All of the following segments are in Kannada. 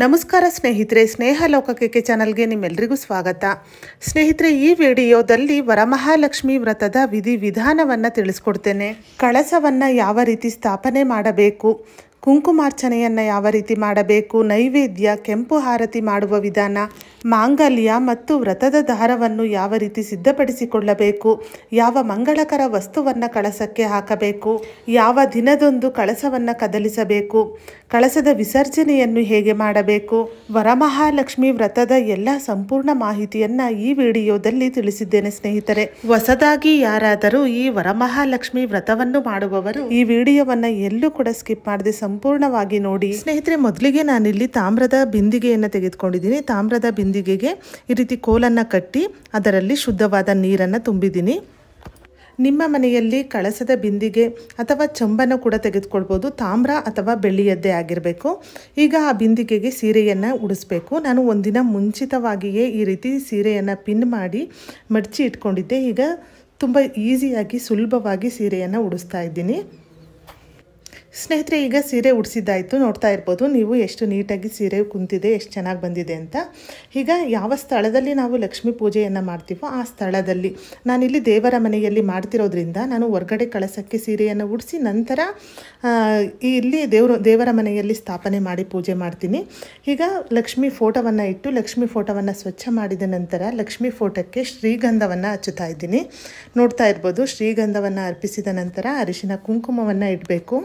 ನಮಸ್ಕಾರ ಸ್ನೇಹಿತರೆ, ಸ್ನೇಹ ಲೋಕಕ್ಕೆ ಚಾನಲ್ಗೆ ನಿಮ್ಮೆಲ್ಲರಿಗೂ ಸ್ವಾಗತ. ಸ್ನೇಹಿತರೆ, ಈ ವಿಡಿಯೋದಲ್ಲಿ ವರಮಹಾಲಕ್ಷ್ಮಿ ವ್ರತದ ವಿಧಾನವನ್ನು ತಿಳಿಸ್ಕೊಡ್ತೇನೆ. ಕಳಸವನ್ನು ಯಾವ ರೀತಿ ಸ್ಥಾಪನೆ ಮಾಡಬೇಕು, ಕುಂಕುಮಾರ್ಚನೆಯನ್ನು ಯಾವ ರೀತಿ ಮಾಡಬೇಕು, ನೈವೇದ್ಯ, ಕೆಂಪು ಆರತಿ ಮಾಡುವ ವಿಧಾನ, ಮಾಂಗಲ್ಯ ಮತ್ತು ವ್ರತದ ದಾರವನ್ನು ಯಾವ ರೀತಿ ಸಿದ್ಧಪಡಿಸಿಕೊಳ್ಳಬೇಕು, ಯಾವ ಮಂಗಳಕರ ವಸ್ತುವನ್ನು ಕಳಸಕ್ಕೆ ಹಾಕಬೇಕು, ಯಾವ ದಿನದಂದು ಕಳಸವನ್ನು ಕದಲಿಸಬೇಕು, ಕಳಸದ ವಿಸರ್ಜನೆಯನ್ನು ಹೇಗೆ ಮಾಡಬೇಕು, ವರಮಹಾಲಕ್ಷ್ಮಿ ವ್ರತದ ಎಲ್ಲ ಸಂಪೂರ್ಣ ಮಾಹಿತಿಯನ್ನು ಈ ವಿಡಿಯೋದಲ್ಲಿ ತಿಳಿಸಿದ್ದೇನೆ. ಸ್ನೇಹಿತರೆ, ಹೊಸದಾಗಿ ಯಾರಾದರೂ ಈ ವರಮಹಾಲಕ್ಷ್ಮಿ ವ್ರತವನ್ನು ಮಾಡುವವರು ಈ ವಿಡಿಯೋವನ್ನು ಎಲ್ಲೂ ಕೂಡ ಸ್ಕಿಪ್ ಮಾಡದೆ ಸಂಪೂರ್ಣವಾಗಿ ನೋಡಿ. ಸ್ನೇಹಿತರೆ, ಮೊದಲಿಗೆ ನಾನಿಲ್ಲಿ ತಾಮ್ರದ ಬಿಂದಿಗೆಯನ್ನು ತೆಗೆದುಕೊಂಡಿದ್ದೀನಿ. ತಾಮ್ರದ ಬಿಂದಿಗೆಗೆ ಈ ರೀತಿ ಕೋಲನ್ನು ಕಟ್ಟಿ ಅದರಲ್ಲಿ ಶುದ್ಧವಾದ ನೀರನ್ನು ತುಂಬಿದ್ದೀನಿ. ನಿಮ್ಮ ಮನೆಯಲ್ಲಿ ಕಳಸದ ಬಿಂದಿಗೆ ಅಥವಾ ಚಂಬನ್ನು ಕೂಡ ತೆಗೆದುಕೊಳ್ಬೋದು. ತಾಮ್ರ ಅಥವಾ ಬೆಳ್ಳಿಯದ್ದೇ ಆಗಿರಬೇಕು. ಈಗ ಆ ಬಿಂದಿಗೆಗೆ ಸೀರೆಯನ್ನು ಉಡಿಸ್ಬೇಕು. ನಾನು ಒಂದಿನ ಮುಂಚಿತವಾಗಿಯೇ ಈ ರೀತಿ ಸೀರೆಯನ್ನು ಪಿನ್ ಮಾಡಿ ಮಡಚಿ ಇಟ್ಕೊಂಡಿದ್ದೆ. ಈಗ ತುಂಬ ಈಸಿಯಾಗಿ ಸುಲಭವಾಗಿ ಸೀರೆಯನ್ನು ಉಡಿಸ್ತಾ ಇದ್ದೀನಿ. ಸ್ನೇಹಿತರೆ, ಈಗ ಸೀರೆ ಉಡಿಸಿದ್ದಾಯಿತು. ನೋಡ್ತಾ ಇರ್ಬೋದು ನೀವು ಎಷ್ಟು ನೀಟಾಗಿ ಸೀರೆ ಕುಂತಿದೆ, ಎಷ್ಟು ಚೆನ್ನಾಗಿ ಬಂದಿದೆ ಅಂತ. ಈಗ ಯಾವ ಸ್ಥಳದಲ್ಲಿ ನಾವು ಲಕ್ಷ್ಮೀ ಪೂಜೆಯನ್ನು ಮಾಡ್ತೀವೋ ಆ ಸ್ಥಳದಲ್ಲಿ, ನಾನಿಲ್ಲಿ ದೇವರ ಮನೆಯಲ್ಲಿ ಮಾಡ್ತಿರೋದ್ರಿಂದ ನಾನು ಹೊರಗಡೆ ಕಳಸಕ್ಕೆ ಸೀರೆಯನ್ನು ಉಡಿಸಿ ನಂತರ ಇಲ್ಲಿ ದೇವರ ಮನೆಯಲ್ಲಿ ಸ್ಥಾಪನೆ ಮಾಡಿ ಪೂಜೆ ಮಾಡ್ತೀನಿ. ಈಗ ಲಕ್ಷ್ಮೀ ಫೋಟೋವನ್ನು ಇಟ್ಟು ಲಕ್ಷ್ಮೀ ಫೋಟೋವನ್ನು ಸ್ವಚ್ಛ ಮಾಡಿದ ನಂತರ ಲಕ್ಷ್ಮೀ ಫೋಟೋಕ್ಕೆ ಶ್ರೀಗಂಧವನ್ನು ಹಚ್ಚುತ್ತಾ ಇದ್ದೀನಿ. ನೋಡ್ತಾ ಇರ್ಬೋದು, ಶ್ರೀಗಂಧವನ್ನು ಅರ್ಪಿಸಿದ ನಂತರ ಅರಿಶಿನ ಕುಂಕುಮವನ್ನು ಇಡಬೇಕು.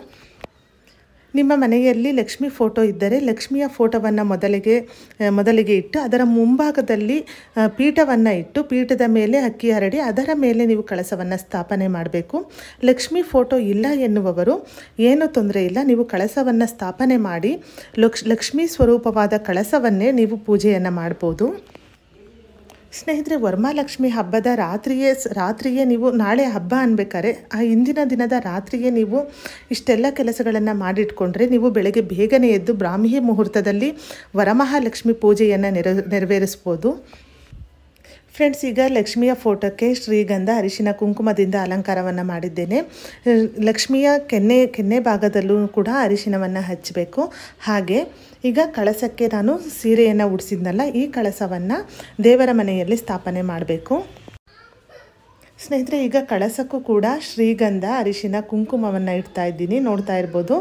ನಿಮ್ಮ ಮನೆಯಲ್ಲಿ ಲಕ್ಷ್ಮಿ ಫೋಟೋ ಇದ್ದರೆ ಲಕ್ಷ್ಮಿಯ ಫೋಟೋವನ್ನು ಮೊದಲಿಗೆ ಇಟ್ಟು ಅದರ ಮುಂಭಾಗದಲ್ಲಿ ಪೀಠವನ್ನು ಇಟ್ಟು ಪೀಠದ ಮೇಲೆ ಅಕ್ಕಿ ಹರಡಿ ಅದರ ಮೇಲೆ ನೀವು ಕಳಸವನ್ನು ಸ್ಥಾಪನೆ ಮಾಡಬೇಕು. ಲಕ್ಷ್ಮಿ ಫೋಟೋ ಇಲ್ಲ ಎನ್ನುವವರು ಏನೂ ತೊಂದರೆ ಇಲ್ಲ, ನೀವು ಕಳಸವನ್ನು ಸ್ಥಾಪನೆ ಮಾಡಿ ಲಕ್ಷ್ಮೀ ಸ್ವರೂಪವಾದ ಕಳಸವನ್ನೇ ನೀವು ಪೂಜೆಯನ್ನು ಮಾಡ್ಬೋದು. ಸ್ನೇಹಿತರೆ, ವರಮಹಾಲಕ್ಷ್ಮಿ ಹಬ್ಬದ ರಾತ್ರಿಯೇ ನೀವು ನಾಳೆ ಹಬ್ಬ ಅನ್ಬೇಕಾದ್ರೆ ಆ ಹಿಂದಿನ ದಿನದ ರಾತ್ರಿಯೇ ನೀವು ಇಷ್ಟೆಲ್ಲ ಕೆಲಸಗಳನ್ನು ಮಾಡಿಟ್ಕೊಂಡ್ರೆ ನೀವು ಬೆಳಗ್ಗೆ ಬೇಗನೆ ಎದ್ದು ಬ್ರಾಹ್ಮಿ ಮುಹೂರ್ತದಲ್ಲಿ ವರಮಹಾಲಕ್ಷ್ಮಿ ಪೂಜೆಯನ್ನು ನೆರವೇರಿಸ್ಬೋದು. ಫ್ರೆಂಡ್ಸ್, ಈಗ ಲಕ್ಷ್ಮಿಯ ಫೋಟೋಕ್ಕೆ ಶ್ರೀಗಂಧ ಅರಿಶಿನ ಕುಂಕುಮದಿಂದ ಅಲಂಕಾರವನ್ನು ಮಾಡಿದ್ದೇನೆ. ಲಕ್ಷ್ಮಿಯ ಕೆನ್ನೆ ಭಾಗದಲ್ಲೂ ಕೂಡ ಅರಿಶಿನವನ್ನು ಹಚ್ಚಬೇಕು. ಹಾಗೆ ಈಗ ಕಳಸಕ್ಕೆ ನಾನು ಸೀರೆಯನ್ನು ಉಡಿಸಿದ್ನಲ್ಲ, ಈ ಕಳಸವನ್ನು ದೇವರ ಮನೆಯಲ್ಲಿ ಸ್ಥಾಪನೆ ಮಾಡಬೇಕು. ಸ್ನೇಹಿತರೆ, ಈಗ ಕಳಸಕ್ಕೂ ಕೂಡ ಶ್ರೀಗಂಧ ಅರಿಶಿನ ಕುಂಕುಮವನ್ನು ಇಡ್ತಾ ಇದ್ದೀನಿ. ನೋಡ್ತಾ ಇರ್ಬೋದು,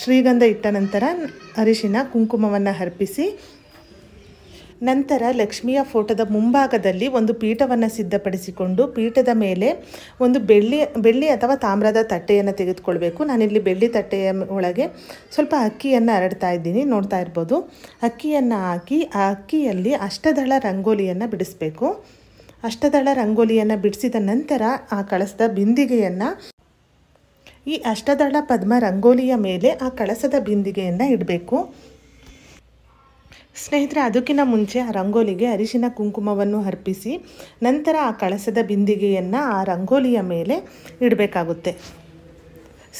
ಶ್ರೀಗಂಧ ಇಟ್ಟ ನಂತರ ಅರಿಶಿನ ಕುಂಕುಮವನ್ನು ಅರ್ಪಿಸಿ ನಂತರ ಲಕ್ಷ್ಮಿಯ ಫೋಟೋದ ಮುಂಭಾಗದಲ್ಲಿ ಒಂದು ಪೀಠವನ್ನು ಸಿದ್ಧಪಡಿಸಿಕೊಂಡು ಪೀಠದ ಮೇಲೆ ಒಂದು ಬೆಳ್ಳಿ ಅಥವಾ ತಾಮ್ರದ ತಟ್ಟೆಯನ್ನು ತೆಗೆದುಕೊಳ್ಬೇಕು. ನಾನಿಲ್ಲಿ ಬೆಳ್ಳಿ ತಟ್ಟೆಯ ಒಳಗೆ ಸ್ವಲ್ಪ ಅಕ್ಕಿಯನ್ನು ಹರಡ್ತಾ ಇದ್ದೀನಿ. ನೋಡ್ತಾ ಇರ್ಬೋದು, ಅಕ್ಕಿಯನ್ನು ಹಾಕಿ ಆ ಅಕ್ಕಿಯಲ್ಲಿ ಅಷ್ಟದಳ ರಂಗೋಲಿಯನ್ನು ಬಿಡಿಸ್ಬೇಕು. ಅಷ್ಟದಳ ರಂಗೋಲಿಯನ್ನು ಬಿಡಿಸಿದ ನಂತರ ಆ ಕಳಸದ ಬಿಂದಿಗೆಯನ್ನು ಈ ಅಷ್ಟದಳ ಪದ್ಮ ರಂಗೋಲಿಯ ಮೇಲೆ ಆ ಕಳಸದ ಬಿಂದಿಗೆಯನ್ನು ಇಡಬೇಕು. ಸ್ನೇಹಿತರೆ, ಅದಕ್ಕಿಂತ ಮುಂಚೆ ಆ ರಂಗೋಲಿಗೆ ಅರಿಶಿನ ಕುಂಕುಮವನ್ನು ಅರ್ಪಿಸಿ ನಂತರ ಆ ಕಳಸದ ಬಿಂದಿಗೆಯನ್ನು ಆ ರಂಗೋಲಿಯ ಮೇಲೆ ಇಡಬೇಕಾಗುತ್ತೆ.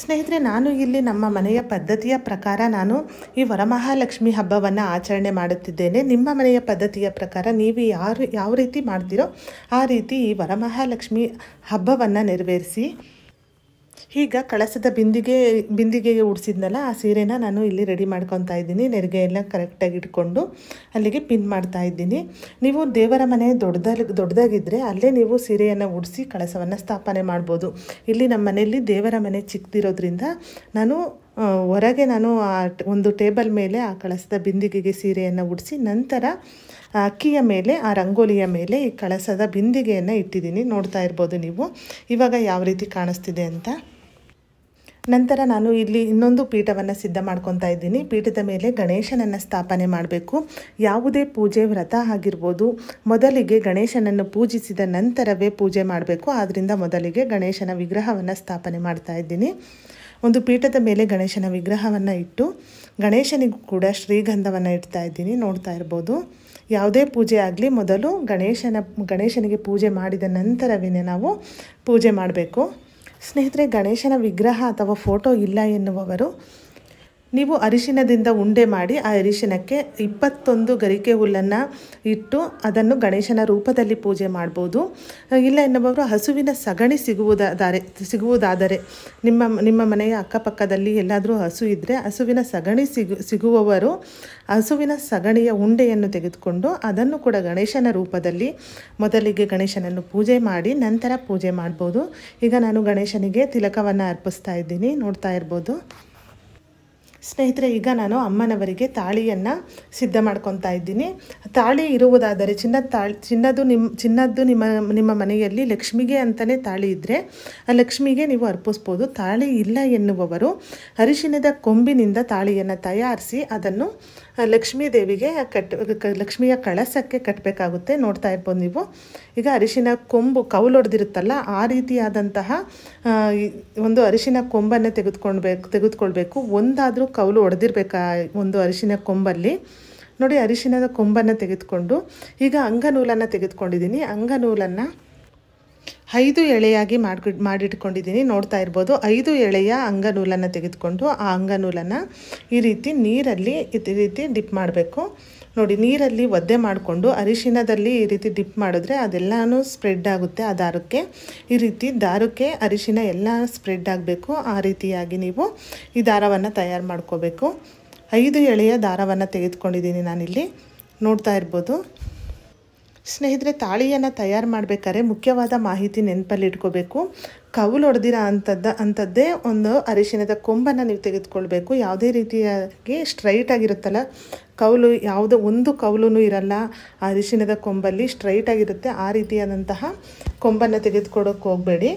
ಸ್ನೇಹಿತರೆ, ನಾನು ಇಲ್ಲಿ ನಮ್ಮ ಮನೆಯ ಪದ್ಧತಿಯ ಪ್ರಕಾರ ನಾನು ಈ ವರಮಹಾಲಕ್ಷ್ಮಿ ಹಬ್ಬವನ್ನು ಆಚರಣೆ ಮಾಡುತ್ತಿದ್ದೇನೆ. ನಿಮ್ಮ ಮನೆಯ ಪದ್ಧತಿಯ ಪ್ರಕಾರ ನೀವು ಯಾವ ರೀತಿ ಮಾಡ್ತೀರೋ ಆ ರೀತಿ ಈ ವರಮಹಾಲಕ್ಷ್ಮಿ ಹಬ್ಬವನ್ನು ನೆರವೇರಿಸಿ. ಈಗ ಕಳಸದ ಬಿಂದಿಗೆಗೆ ಉಡಿಸಿದ್ನಲ್ಲ ಆ ಸೀರೆನ ನಾನು ಇಲ್ಲಿ ರೆಡಿ ಮಾಡ್ಕೊತಾ ಇದ್ದೀನಿ. ನೆರಿಗೆ ಎಲ್ಲ ಕರೆಕ್ಟಾಗಿ ಇಟ್ಕೊಂಡು ಅಲ್ಲಿಗೆ ಪಿನ್ ಮಾಡ್ತಾ ಇದ್ದೀನಿ. ನೀವು ದೇವರ ಮನೆ ದೊಡ್ಡದಾಗಿದ್ದರೆ ಅಲ್ಲೇ ನೀವು ಸೀರೆಯನ್ನು ಉಡಿಸಿ ಕಳಸವನ್ನು ಸ್ಥಾಪನೆ ಮಾಡ್ಬೋದು. ಇಲ್ಲಿ ನಮ್ಮ ಮನೆಯಲ್ಲಿ ದೇವರ ಮನೆ ಚಿಕ್ಕದಿರೋದ್ರಿಂದ ನಾನು ಹೊರಗೆ ಒಂದು ಟೇಬಲ್ ಮೇಲೆ ಆ ಕಳಸದ ಬಿಂದಿಗೆಗೆ ಸೀರೆಯನ್ನು ಉಡಿಸಿ ನಂತರ ಅಕ್ಕಿಯ ಮೇಲೆ ಆ ರಂಗೋಲಿಯ ಮೇಲೆ ಈ ಕಳಸದ ಬಿಂದಿಗೆಯನ್ನು ಇಟ್ಟಿದ್ದೀನಿ. ನೋಡ್ತಾ ಇರ್ಬೋದು ನೀವು ಇವಾಗ ಯಾವ ರೀತಿ ಕಾಣಿಸ್ತಿದೆ ಅಂತ. ನಂತರ ನಾನು ಇಲ್ಲಿ ಇನ್ನೊಂದು ಪೀಠವನ್ನು ಸಿದ್ಧ ಮಾಡ್ಕೊತಾ ಇದ್ದೀನಿ. ಪೀಠದ ಮೇಲೆ ಗಣೇಶನನ್ನು ಸ್ಥಾಪನೆ ಮಾಡಬೇಕು. ಯಾವುದೇ ಪೂಜೆ ವ್ರತ ಆಗಿರ್ಬೋದು, ಮೊದಲಿಗೆ ಗಣೇಶನನ್ನು ಪೂಜಿಸಿದ ನಂತರವೇ ಪೂಜೆ ಮಾಡಬೇಕು. ಆದ್ದರಿಂದ ಮೊದಲಿಗೆ ಗಣೇಶನ ವಿಗ್ರಹವನ್ನು ಸ್ಥಾಪನೆ ಮಾಡ್ತಾ ಇದ್ದೀನಿ. ಒಂದು ಪೀಠದ ಮೇಲೆ ಗಣೇಶನ ವಿಗ್ರಹವನ್ನು ಇಟ್ಟು ಗಣೇಶನಿಗೂ ಕೂಡ ಶ್ರೀಗಂಧವನ್ನು ಇಡ್ತಾ ಇದ್ದೀನಿ. ನೋಡ್ತಾ ಇರ್ಬೋದು, ಯಾವುದೇ ಪೂಜೆ ಆಗಲಿ ಮೊದಲು ಗಣೇಶನಿಗೆ ಪೂಜೆ ಮಾಡಿದ ನಂತರವೇ ನಾವು ಪೂಜೆ ಮಾಡಬೇಕು. ಸ್ನೇಹಿತರೆ, ಗಣೇಶನ ವಿಗ್ರಹ ಅಥವಾ ಫೋಟೋ ಇಲ್ಲ ಎನ್ನುವವರು ನೀವು ಅರಿಶಿನದಿಂದ ಉಂಡೆ ಮಾಡಿ ಆ ಅರಿಶಿನಕ್ಕೆ 21 ಗರಿಕೆ ಹುಲ್ಲನ್ನು ಇಟ್ಟು ಅದನ್ನು ಗಣೇಶನ ರೂಪದಲ್ಲಿ ಪೂಜೆ ಮಾಡ್ಬೋದು. ಇಲ್ಲ ಎನ್ನುವವರು ಹಸುವಿನ ಸಗಣಿ ಸಿಗುವುದಾದರೆ ನಿಮ್ಮ ಮನೆಯ ಅಕ್ಕಪಕ್ಕದಲ್ಲಿ ಎಲ್ಲಾದರೂ ಹಸು ಇದ್ದರೆ ಹಸುವಿನ ಸಗಣಿ ಸಿಗುವವರು ಹಸುವಿನ ಸಗಣಿಯ ಉಂಡೆಯನ್ನು ತೆಗೆದುಕೊಂಡು ಅದನ್ನು ಕೂಡ ಗಣೇಶನ ರೂಪದಲ್ಲಿ ಮೊದಲಿಗೆ ಗಣೇಶನನ್ನು ಪೂಜೆ ಮಾಡಿ ನಂತರ ಪೂಜೆ ಮಾಡ್ಬೋದು. ಈಗ ನಾನು ಗಣೇಶನಿಗೆ ತಿಲಕವನ್ನು ಅರ್ಪಿಸ್ತಾ ಇದ್ದೀನಿ, ನೋಡ್ತಾ ಇರ್ಬೋದು. ಸ್ನೇಹಿತರೆ, ಈಗ ನಾನು ಅಮ್ಮನವರಿಗೆ ತಾಳಿಯನ್ನು ಸಿದ್ಧ ಮಾಡ್ಕೊತಾ ಇದ್ದೀನಿ. ತಾಳಿ ಇರುವುದಾದರೆ ಚಿನ್ನದ್ದು ನಿಮ್ಮ ಮನೆಯಲ್ಲಿ ಲಕ್ಷ್ಮಿಗೆ ಅಂತಲೇ ತಾಳಿ ಇದ್ದರೆ ಆ ಲಕ್ಷ್ಮಿಗೆ ನೀವು ಅರ್ಪಿಸ್ಬೋದು. ತಾಳಿ ಇಲ್ಲ ಎನ್ನುವವರು ಅರಿಶಿನದ ಕೊಂಬಿನಿಂದ ತಾಳಿಯನ್ನು ತಯಾರಿಸಿ ಅದನ್ನು ಲಕ್ಷ್ಮೀ ದೇವಿಗೆ ಲಕ್ಷ್ಮಿಯ ಕಳಸಕ್ಕೆ ಕಟ್ಟಬೇಕಾಗುತ್ತೆ. ನೋಡ್ತಾ ಇರ್ಬೋದು ನೀವು. ಈಗ ಅರಿಶಿನ ಕೊಂಬು ಕೌಲೊಡೆದಿರುತ್ತಲ್ಲ ಆ ರೀತಿಯಾದಂತಹ ಒಂದು ಅರಿಶಿನ ಕೊಂಬನ್ನು ತೆಗೆದುಕೊಳ್ಬೇಕು. ಒಂದಾದರೂ ಕೌಲು ಒಡೆದಿರ್ಬೇಕಾ ಒಂದು ಅರಿಶಿನ ಕೊಂಬಲ್ಲಿ. ನೋಡಿ, ಅರಿಶಿನದ ಕೊಂಬನ್ನು ತೆಗೆದುಕೊಂಡು ಈಗ ಅಂಗನೂಲನ್ನು ತೆಗೆದುಕೊಂಡಿದ್ದೀನಿ. ಅಂಗನೂಲನ್ನು 5 ಎಳೆಯಾಗಿ ಮಾಡಿಟ್ಕೊಂಡಿದ್ದೀನಿ. ನೋಡ್ತಾ ಇರ್ಬೋದು. 5 ಎಳೆಯ ಅಂಗನೂಲನ್ನು ತೆಗೆದುಕೊಂಡು ಆ ಅಂಗನೂಲನ್ನು ಈ ರೀತಿ ನೀರಲ್ಲಿ ಡಿಪ್ ಮಾಡಬೇಕು. ನೋಡಿ, ನೀರಲ್ಲಿ ಒದ್ದೆ ಮಾಡಿಕೊಂಡು ಅರಿಶಿನದಲ್ಲಿ ಈ ರೀತಿ ಡಿಪ್ ಮಾಡಿದ್ರೆ ಅದೆಲ್ಲನೂ ಸ್ಪ್ರೆಡ್ ಆಗುತ್ತೆ. ಆ ದಾರಕ್ಕೆ ಈ ರೀತಿ ದಾರಕ್ಕೆ ಅರಿಶಿನ ಎಲ್ಲ ಸ್ಪ್ರೆಡ್ ಆಗಬೇಕು. ಆ ರೀತಿಯಾಗಿ ನೀವು ಈ ದಾರವನ್ನು ತಯಾರು ಮಾಡ್ಕೋಬೇಕು. 5 ಎಳೆಯ ದಾರವನ್ನು ತೆಗೆದುಕೊಂಡಿದ್ದೀನಿ ನಾನಿಲ್ಲಿ, ನೋಡ್ತಾ ಇರ್ಬೋದು. ಸ್ನೇಹಿತರೆ, ತಾಳಿಯನ್ನು ತಯಾರು ಮಾಡಬೇಕಾದ್ರೆ ಮುಖ್ಯವಾದ ಮಾಹಿತಿ ನೆನಪಲ್ಲಿ ಇಟ್ಕೋಬೇಕು. ಕೌಲು ಹೊಡೆದಿರೋ ಅಂಥದ್ದೇ ಒಂದು ಅರಿಶಿನದ ಕೊಂಬನ್ನು ನೀವು ತೆಗೆದುಕೊಳ್ಬೇಕು. ಯಾವುದೇ ರೀತಿಯಾಗಿ ಸ್ಟ್ರೈಟ್ ಆಗಿರುತ್ತಲ್ಲ ಕೌಲು, ಯಾವುದೋ ಒಂದು ಕೌಲೂ ಇರಲ್ಲ ಆ ಅರಿಶಿನದ ಕೊಂಬಲ್ಲಿ, ಸ್ಟ್ರೈಟ್ ಆಗಿರುತ್ತೆ. ಆ ರೀತಿಯಾದಂತಹ ಕೊಂಬನ್ನು ತೆಗೆದುಕೊಡೋಕ್ಕೆ ಹೋಗಬೇಡಿ.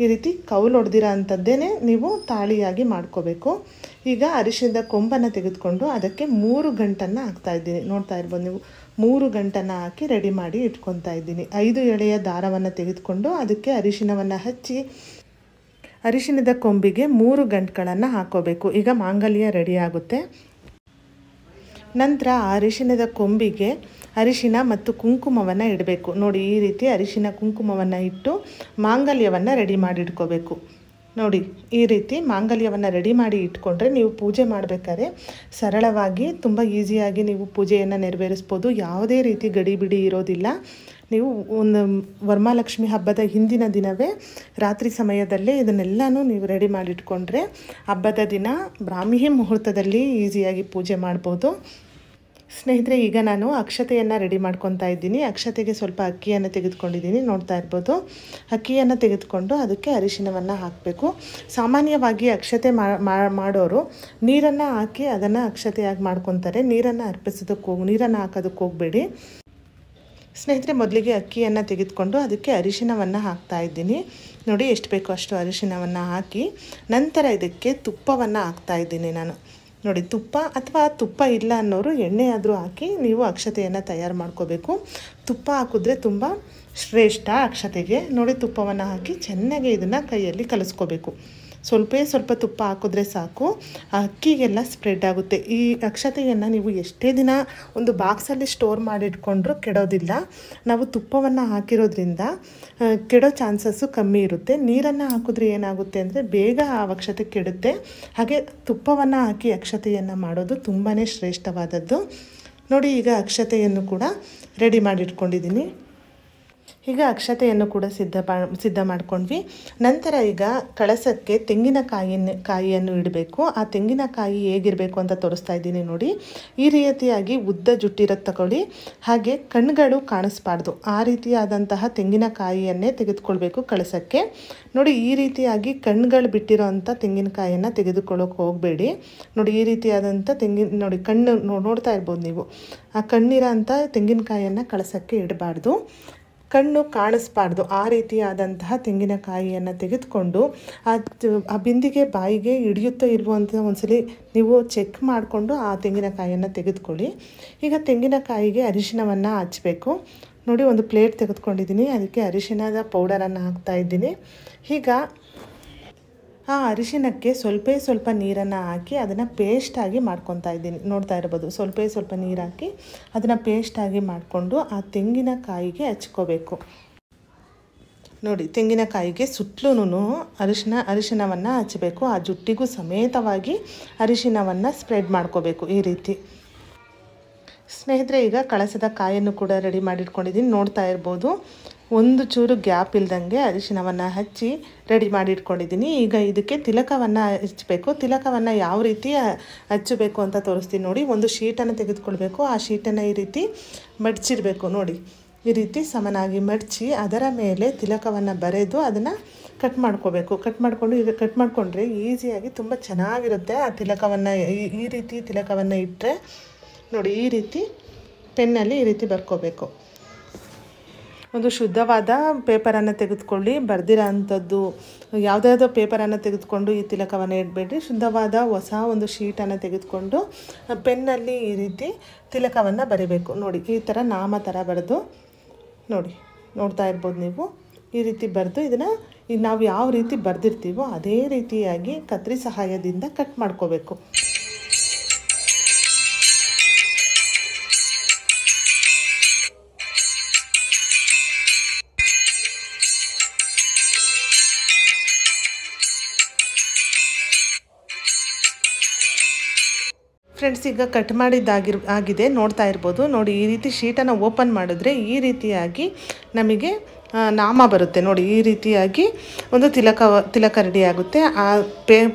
ಈ ರೀತಿ ಕೌಲು ಹೊಡೆದಿರೋ ಅಂಥದ್ದೇ ನೀವು ತಾಳಿಯಾಗಿ ಮಾಡ್ಕೋಬೇಕು. ಈಗ ಅರಿಶಿನದ ಕೊಂಬನ್ನು ತೆಗೆದುಕೊಂಡು ಅದಕ್ಕೆ 3 ಗಂಟನ್ನು ಹಾಕ್ತಾಯಿದ್ದೀನಿ. ನೋಡ್ತಾ ಇರ್ಬೋದು ನೀವು. 3 ಗಂಟನ್ನು ಹಾಕಿ ರೆಡಿ ಮಾಡಿ ಇಟ್ಕೊತಾ ಇದ್ದೀನಿ. 5 ಎಳೆಯ ದಾರವನ್ನು ತೆಗೆದುಕೊಂಡು ಅದಕ್ಕೆ ಅರಿಶಿನವನ್ನು ಹಚ್ಚಿ ಅರಿಶಿನದ ಕೊಂಬಿಗೆ 3 ಗಂಟುಗಳನ್ನು ಹಾಕೋಬೇಕು. ಈಗ ಮಾಂಗಲ್ಯ ರೆಡಿ ಆಗುತ್ತೆ. ನಂತರ ಅರಿಶಿನದ ಕೊಂಬಿಗೆ ಅರಿಶಿನ ಮತ್ತು ಕುಂಕುಮವನ್ನು ಇಡಬೇಕು. ನೋಡಿ, ಈ ರೀತಿ ಅರಿಶಿನ ಕುಂಕುಮವನ್ನು ಇಟ್ಟು ಮಾಂಗಲ್ಯವನ್ನು ರೆಡಿ ಮಾಡಿ ಇಟ್ಕೋಬೇಕು. ನೋಡಿ, ಈ ರೀತಿ ಮಾಂಗಲ್ಯವನ್ನು ರೆಡಿ ಮಾಡಿ ಇಟ್ಕೊಂಡ್ರೆ ನೀವು ಪೂಜೆ ಮಾಡಬೇಕಾದ್ರೆ ಸರಳವಾಗಿ ತುಂಬ ಈಸಿಯಾಗಿ ನೀವು ಪೂಜೆಯನ್ನು ನೆರವೇರಿಸ್ಬೋದು. ಯಾವುದೇ ರೀತಿ ಗಡಿಬಿಡಿ ಇರೋದಿಲ್ಲ. ನೀವು ಒಂದು ವರಮಹಾಲಕ್ಷ್ಮಿ ಹಬ್ಬದ ಹಿಂದಿನ ದಿನವೇ ರಾತ್ರಿ ಸಮಯದಲ್ಲೇ ಇದನ್ನೆಲ್ಲನೂ ನೀವು ರೆಡಿ ಮಾಡಿಟ್ಕೊಂಡ್ರೆ ಹಬ್ಬದ ದಿನ ಬ್ರಾಹ್ಮಿ ಮುಹೂರ್ತದಲ್ಲಿ ಈಸಿಯಾಗಿ ಪೂಜೆ ಮಾಡ್ಬೋದು. ಸ್ನೇಹಿತರೆ, ಈಗ ನಾನು ಅಕ್ಷತೆಯನ್ನು ರೆಡಿ ಮಾಡ್ಕೊತಾ ಇದ್ದೀನಿ. ಅಕ್ಷತೆಗೆ ಸ್ವಲ್ಪ ಅಕ್ಕಿಯನ್ನು ತೆಗೆದುಕೊಂಡಿದ್ದೀನಿ. ನೋಡ್ತಾ ಇರ್ಬೋದು. ಅಕ್ಕಿಯನ್ನು ತೆಗೆದುಕೊಂಡು ಅದಕ್ಕೆ ಅರಿಶಿನವನ್ನು ಹಾಕಬೇಕು. ಸಾಮಾನ್ಯವಾಗಿ ಅಕ್ಷತೆ ಮಾಡೋರು ನೀರನ್ನು ಹಾಕಿ ಅದನ್ನು ಅಕ್ಷತೆಯಾಗಿ ಮಾಡ್ಕೊತಾರೆ. ನೀರನ್ನು ಹಾಕೋದಕ್ಕೆ ಹೋಗಬೇಡಿ. ಸ್ನೇಹಿತರೆ, ಮೊದಲಿಗೆ ಅಕ್ಕಿಯನ್ನು ತೆಗೆದುಕೊಂಡು ಅದಕ್ಕೆ ಅರಿಶಿನವನ್ನು ಹಾಕ್ತಾ ಇದ್ದೀನಿ. ನೋಡಿ, ಎಷ್ಟು ಬೇಕೋ ಅಷ್ಟು ಅರಿಶಿನವನ್ನು ಹಾಕಿ ನಂತರ ಇದಕ್ಕೆ ತುಪ್ಪವನ್ನು ಹಾಕ್ತಾ ಇದ್ದೀನಿ ನಾನು. ನೋಡಿ, ತುಪ್ಪ ಇಲ್ಲ ಅನ್ನೋರು ಎಣ್ಣೆ ಆದರೂ ಹಾಕಿ ನೀವು ಅಕ್ಷತೆಯನ್ನು ತಯಾರು ಮಾಡ್ಕೋಬೇಕು. ತುಪ್ಪ ಹಾಕಿದ್ರೆ ತುಂಬ ಶ್ರೇಷ್ಠ ಅಕ್ಷತೆಗೆ. ನೋಡಿ, ತುಪ್ಪವನ್ನು ಹಾಕಿ ಚೆನ್ನಾಗಿ ಇದನ್ನು ಕೈಯಲ್ಲಿ ಕಲಿಸ್ಕೋಬೇಕು. ಸ್ವಲ್ಪ ತುಪ್ಪ ಹಾಕಿದ್ರೆ ಸಾಕು, ಅಕ್ಕಿಗೆಲ್ಲ ಸ್ಪ್ರೆಡ್ ಆಗುತ್ತೆ. ಈ ಅಕ್ಷತೆಯನ್ನು ನೀವು ಎಷ್ಟೇ ದಿನ ಒಂದು ಬಾಕ್ಸಲ್ಲಿ ಸ್ಟೋರ್ ಮಾಡಿಟ್ಕೊಂಡ್ರೂ ಕೆಡೋದಿಲ್ಲ. ನಾವು ತುಪ್ಪವನ್ನು ಹಾಕಿರೋದ್ರಿಂದ ಕೆಡೋ ಚಾನ್ಸಸ್ಸು ಕಮ್ಮಿ ಇರುತ್ತೆ. ನೀರನ್ನು ಹಾಕಿದ್ರೆ ಏನಾಗುತ್ತೆ ಅಂದರೆ ಬೇಗ ಆ ಅಕ್ಷತೆ ಕೆಡುತ್ತೆ. ಹಾಗೆ ತುಪ್ಪವನ್ನು ಹಾಕಿ ಅಕ್ಷತೆಯನ್ನು ಮಾಡೋದು ತುಂಬಾ ಶ್ರೇಷ್ಠವಾದದ್ದು. ನೋಡಿ, ಈಗ ಅಕ್ಷತೆಯನ್ನು ಕೂಡ ರೆಡಿ ಮಾಡಿಟ್ಕೊಂಡಿದ್ದೀನಿ. ಈಗ ಅಕ್ಷತೆಯನ್ನು ಕೂಡ ಸಿದ್ಧ ಮಾಡ್ಕೊಂಡ್ವಿ. ನಂತರ ಈಗ ಕಳಸಕ್ಕೆ ಕಾಯಿಯನ್ನು ಇಡಬೇಕು. ಆ ತೆಂಗಿನಕಾಯಿ ಹೇಗಿರಬೇಕು ಅಂತ ತೋರಿಸ್ತಾ ಇದ್ದೀನಿ ನೋಡಿ. ಈ ರೀತಿಯಾಗಿ ಉದ್ದ ಜುಟ್ಟಿರೋದು ತಗೊಳ್ಳಿ. ಹಾಗೆ ಕಣ್ಣುಗಳು ಕಾಣಿಸ್ಬಾರ್ದು ಆ ರೀತಿಯಾದಂತಹ ತೆಂಗಿನಕಾಯಿಯನ್ನೇ ತೆಗೆದುಕೊಳ್ಬೇಕು ಕಳಸಕ್ಕೆ. ನೋಡಿ, ಈ ರೀತಿಯಾಗಿ ಕಣ್ಣುಗಳು ಬಿಟ್ಟಿರೋ ಅಂಥ ತೆಂಗಿನಕಾಯಿಯನ್ನು ತೆಗೆದುಕೊಳ್ಳೋಕೆ ಹೋಗಬೇಡಿ. ನೋಡಿ, ಈ ರೀತಿಯಾದಂಥ ನೋಡಿ ಕಣ್ಣು ನೋಡ್ತಾ ಇರ್ಬೋದು ನೀವು. ಆ ಕಣ್ಣಿರೋ ಅಂಥ ತೆಂಗಿನಕಾಯಿಯನ್ನು ಕಳಸಕ್ಕೆ ಇಡಬಾರ್ದು. ಕಣ್ಣು ಕಾಣಿಸ್ಬಾರ್ದು ಆ ರೀತಿಯಾದಂತಹ ತೆಂಗಿನಕಾಯಿಯನ್ನು ತೆಗೆದುಕೊಂಡು ಆ ಬಿಂದಿಗೆ ಬಾಯಿಗೆ ಹಿಡಿಯುತ್ತಾ ಇರುವಂಥ ಒಂದ್ಸಲಿ ನೀವು ಚೆಕ್ ಮಾಡಿಕೊಂಡು ಆ ತೆಂಗಿನಕಾಯಿಯನ್ನು ತೆಗೆದುಕೊಳ್ಳಿ. ಈಗ ತೆಂಗಿನಕಾಯಿಗೆ ಅರಿಶಿನವನ್ನು ಹಚ್ಚಬೇಕು. ನೋಡಿ, ಒಂದು ಪ್ಲೇಟ್ ತೆಗೆದುಕೊಂಡಿದ್ದೀನಿ. ಅದಕ್ಕೆ ಅರಿಶಿನದ ಪೌಡರನ್ನು ಹಾಕ್ತಾ ಇದ್ದೀನಿ. ಈಗ ಆ ಅರಿಶಿನಕ್ಕೆ ಸ್ವಲ್ಪ ನೀರನ್ನು ಹಾಕಿ ಅದನ್ನು ಪೇಸ್ಟಾಗಿ ಮಾಡ್ಕೊತಾ ಇದ್ದೀನಿ. ನೋಡ್ತಾ ಇರ್ಬೋದು. ಸ್ವಲ್ಪ ನೀರು ಹಾಕಿ ಅದನ್ನು ಪೇಸ್ಟಾಗಿ ಮಾಡಿಕೊಂಡು ಆ ತೆಂಗಿನಕಾಯಿಗೆ ಹಚ್ಕೋಬೇಕು. ನೋಡಿ, ತೆಂಗಿನಕಾಯಿಗೆ ಸುತ್ತಲೂ ಅರಿಶಿನವನ್ನು ಹಚ್ಚಬೇಕು. ಆ ಜುಟ್ಟಿಗೂ ಸಮೇತವಾಗಿ ಅರಿಶಿನವನ್ನು ಸ್ಪ್ರೆಡ್ ಮಾಡ್ಕೋಬೇಕು ಈ ರೀತಿ. ಸ್ನೇಹಿತರೆ, ಈಗ ಕಳಸದ ಕಾಯನ್ನು ಕೂಡ ರೆಡಿ ಮಾಡಿಟ್ಕೊಂಡಿದ್ದೀನಿ. ನೋಡ್ತಾ ಇರ್ಬೋದು, ಒಂದು ಚೂರು ಗ್ಯಾಪ್ ಇಲ್ದಂಗೆ ಅರಿಶಿನವನ್ನು ಹಚ್ಚಿ ರೆಡಿ ಮಾಡಿಟ್ಕೊಂಡಿದ್ದೀನಿ. ಈಗ ಇದಕ್ಕೆ ತಿಲಕವನ್ನು ಹಚ್ಚಬೇಕು. ತಿಲಕವನ್ನು ಯಾವ ರೀತಿ ಹಚ್ಚಬೇಕು ಅಂತ ತೋರಿಸ್ತೀನಿ ನೋಡಿ. ಒಂದು ಶೀಟನ್ನು ತೆಗೆದುಕೊಳ್ಬೇಕು. ಆ ಶೀಟನ್ನು ಈ ರೀತಿ ಮಡಚಿಡಬೇಕು. ನೋಡಿ, ಈ ರೀತಿ ಸಮನಾಗಿ ಮಡಚಿ ಅದರ ಮೇಲೆ ತಿಲಕವನ್ನು ಬರೆದು ಅದನ್ನು ಕಟ್ ಮಾಡ್ಕೋಬೇಕು. ಈಗ ಕಟ್ ಮಾಡಿಕೊಂಡ್ರೆ ಈಸಿಯಾಗಿ ತುಂಬ ಚೆನ್ನಾಗಿರುತ್ತೆ. ಆ ತಿಲಕವನ್ನು ಈ ರೀತಿ ತಿಲಕವನ್ನು ಇಟ್ಟರೆ ನೋಡಿ, ಈ ರೀತಿ ಪೆನ್ನಲ್ಲಿ ಈ ರೀತಿ ಬರ್ಕೋಬೇಕು. ಒಂದು ಶುದ್ಧವಾದ ಪೇಪರನ್ನು ತೆಗೆದುಕೊಳ್ಳಿ. ಬರೆದಿರೋ ಅಂಥದ್ದು ಯಾವುದಾದ್ರೂ ಪೇಪರನ್ನು ತೆಗೆದುಕೊಂಡು ಈ ತಿಲಕವನ್ನು ಇಡಬೇಡಿ. ಶುದ್ಧವಾದ ಹೊಸ ಒಂದು ಶೀಟನ್ನು ತೆಗೆದುಕೊಂಡು ಪೆನ್ನಲ್ಲಿ ಈ ರೀತಿ ತಿಲಕವನ್ನು ಬರೀಬೇಕು. ನೋಡಿ, ಈ ಥರ ನಾಮ ಥರ ಬರೆದು ನೋಡಿ, ನೋಡ್ತಾ ಇರ್ಬೋದು ನೀವು. ಈ ರೀತಿ ಬರೆದು ಇದನ್ನು ನಾವು ಯಾವ ರೀತಿ ಬರೆದಿರ್ತೀವೋ ಅದೇ ರೀತಿಯಾಗಿ ಕತ್ರಿ ಸಹಾಯದಿಂದ ಕಟ್ ಮಾಡ್ಕೋಬೇಕು. ಫ್ರೆಂಡ್ಸ್, ಈಗ ಕಟ್ ಆಗಿದೆ, ನೋಡ್ತಾ ಇರ್ಬೋದು. ನೋಡಿ, ಈ ರೀತಿ ಶೀಟನ್ನು ಓಪನ್ ಮಾಡಿದ್ರೆ ಈ ರೀತಿಯಾಗಿ ನಮಗೆ ನಾಮ ಬರುತ್ತೆ. ನೋಡಿ, ಈ ರೀತಿಯಾಗಿ ಒಂದು ತಿಲಕ ರೆಡಿ ಆಗುತ್ತೆ. ಆ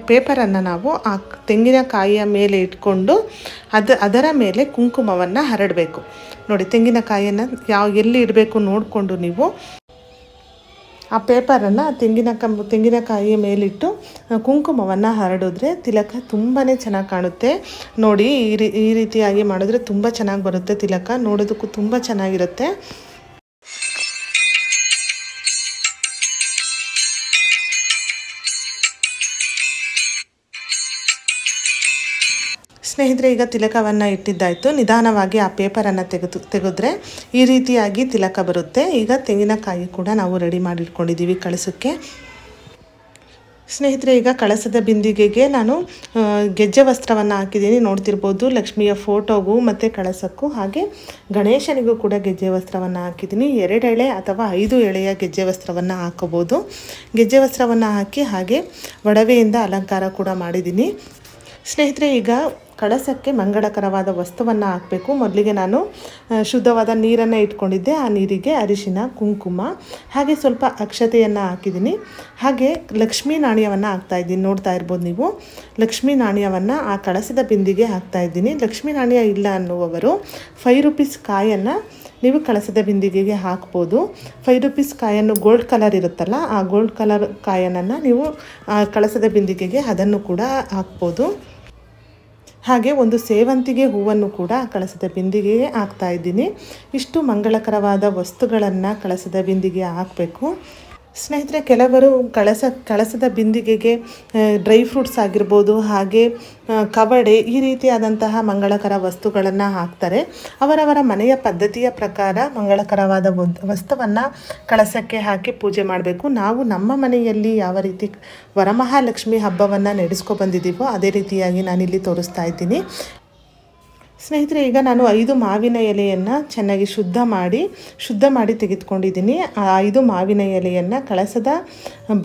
ಪೇಪರನ್ನು ನಾವು ಆ ತೆಂಗಿನಕಾಯಿಯ ಮೇಲೆ ಇಟ್ಕೊಂಡು ಅದರ ಮೇಲೆ ಕುಂಕುಮವನ್ನು ಹರಡಬೇಕು. ನೋಡಿ, ತೆಂಗಿನಕಾಯಿಯನ್ನು ಎಲ್ಲಿ ಇಡಬೇಕು ನೋಡಿಕೊಂಡು ನೀವು ಆ ಪೇಪರನ್ನು ತೆಂಗಿನಕಾಯಿಯ ಮೇಲಿಟ್ಟು ಕುಂಕುಮವನ್ನು ಹರಡಿದ್ರೆ ತಿಲಕ ತುಂಬಾ ಚೆನ್ನಾಗಿ ಕಾಣುತ್ತೆ. ನೋಡಿ, ಈ ರೀತಿಯಾಗಿ ಮಾಡಿದ್ರೆ ತುಂಬ ಚೆನ್ನಾಗಿ ಬರುತ್ತೆ. ತಿಲಕ ನೋಡೋದಕ್ಕೂ ತುಂಬ ಚೆನ್ನಾಗಿರುತ್ತೆ. ಸ್ನೇಹಿತರೆ, ಈಗ ತಿಲಕವನ್ನು ಇಟ್ಟಿದ್ದಾಯಿತು. ನಿಧಾನವಾಗಿ ಆ ಪೇಪರನ್ನು ತೆಗೆದ್ರೆ ಈ ರೀತಿಯಾಗಿ ತಿಲಕ ಬರುತ್ತೆ. ಈಗ ತೆಂಗಿನಕಾಯಿ ಕೂಡ ನಾವು ರೆಡಿ ಮಾಡಿಟ್ಕೊಂಡಿದ್ದೀವಿ ಕಳಸಕ್ಕೆ. ಸ್ನೇಹಿತರೆ, ಈಗ ಕಳಸದ ಬಿಂದಿಗೆಗೆ ನಾನು ಗೆಜ್ಜೆ ವಸ್ತ್ರವನ್ನು ಹಾಕಿದ್ದೀನಿ. ನೋಡ್ತಿರ್ಬೋದು, ಲಕ್ಷ್ಮಿಯ ಫೋಟೋಗೂ ಮತ್ತು ಕಳಸಕ್ಕೂ ಹಾಗೆ ಗಣೇಶನಿಗೂ ಕೂಡ ಗೆಜ್ಜೆ ವಸ್ತ್ರವನ್ನು ಹಾಕಿದ್ದೀನಿ. 2 ಎಳೆ ಅಥವಾ 5 ಎಳೆಯ ಗೆಜ್ಜೆ ವಸ್ತ್ರವನ್ನು ಹಾಕೋಬೋದು. ಗೆಜ್ಜೆ ವಸ್ತ್ರವನ್ನು ಹಾಕಿ ಹಾಗೆ ಒಡವೆಯಿಂದ ಅಲಂಕಾರ ಕೂಡ ಮಾಡಿದ್ದೀನಿ. ಸ್ನೇಹಿತರೆ, ಈಗ ಕಳಸಕ್ಕೆ ಮಂಗಳಕರವಾದ ವಸ್ತುವನ್ನು ಹಾಕಬೇಕು. ಮೊದಲಿಗೆ ನಾನು ಶುದ್ಧವಾದ ನೀರನ್ನು ಇಟ್ಕೊಂಡಿದ್ದೆ. ಆ ನೀರಿಗೆ ಅರಿಶಿನ, ಕುಂಕುಮ ಹಾಗೆ ಸ್ವಲ್ಪ ಅಕ್ಷತೆಯನ್ನು ಹಾಕಿದ್ದೀನಿ. ಹಾಗೆ ಲಕ್ಷ್ಮೀ ನಾಣ್ಯವನ್ನು ಹಾಕ್ತಾಯಿದ್ದೀನಿ. ನೋಡ್ತಾ ಇರ್ಬೋದು ನೀವು. ಲಕ್ಷ್ಮೀ ನಾಣ್ಯವನ್ನು ಆ ಕಳಸದ ಬಿಂದಿಗೆ ಹಾಕ್ತಾಯಿದ್ದೀನಿ. ಲಕ್ಷ್ಮೀ ನಾಣ್ಯ ಇಲ್ಲ ಅನ್ನುವವರು 5 ರೂಪೀಸ್ ಕಾಯನ್ನು ನೀವು ಕಳಸದ ಬಿಂದಿಗೆಗೆ ಹಾಕ್ಬೋದು. 5 ರೂಪೀಸ್ ಕಾಯನ್ನು ಗೋಲ್ಡ್ ಕಲರ್ ಇರುತ್ತಲ್ಲ, ಆ ಗೋಲ್ಡ್ ಕಲರ್ ಕಾಯನನ್ನು ನೀವು ಕಳಸದ ಬಿಂದಿಗೆಗೆ ಅದನ್ನು ಕೂಡ ಹಾಕ್ಬೋದು. ಹಾಗೆ ಒಂದು ಸೇವಂತಿಗೆ ಹೂವನ್ನು ಕೂಡ ಕಳಸದ ಬಿಂದಿಗೆಗೆ ಹಾಕ್ತಾ ಇದ್ದೀನಿ. ಇಷ್ಟು ಮಂಗಳಕರವಾದ ವಸ್ತುಗಳನ್ನು ಕಳಸದ ಬಿಂದಿಗೆ ಹಾಕಬೇಕು. ಸ್ನೇಹಿತರೆ, ಕೆಲವರು ಕಳಸದ ಬಿಂದಿಗೆಗೆ ಡ್ರೈ ಫ್ರೂಟ್ಸ್ ಆಗಿರ್ಬೋದು, ಹಾಗೆ ಕವಡೆ, ಈ ರೀತಿಯಾದಂತಹ ಮಂಗಳಕರ ವಸ್ತುಗಳನ್ನು ಹಾಕ್ತಾರೆ. ಅವರವರ ಮನೆಯ ಪದ್ಧತಿಯ ಪ್ರಕಾರ ಮಂಗಳಕರವಾದ ವಸ್ತುವನ್ನು ಕಳಸಕ್ಕೆ ಹಾಕಿ ಪೂಜೆ ಮಾಡಬೇಕು. ನಾವು ನಮ್ಮ ಮನೆಯಲ್ಲಿ ಯಾವ ರೀತಿ ವರಮಹಾಲಕ್ಷ್ಮಿ ಹಬ್ಬವನ್ನು ನಡೆಸ್ಕೊ ಬಂದಿದ್ದೀವೋ ಅದೇ ರೀತಿಯಾಗಿ ನಾನಿಲ್ಲಿ ತೋರಿಸ್ತಾ ಇದ್ದೀನಿ. ಸ್ನೇಹಿತರೆ, ಈಗ ನಾನು 5 ಮಾವಿನ ಎಲೆಯನ್ನು ಚೆನ್ನಾಗಿ ಶುದ್ಧ ಮಾಡಿ ತೆಗೆದುಕೊಂಡಿದ್ದೀನಿ. ಆ 5 ಮಾವಿನ ಎಲೆಯನ್ನು ಕಳಸದ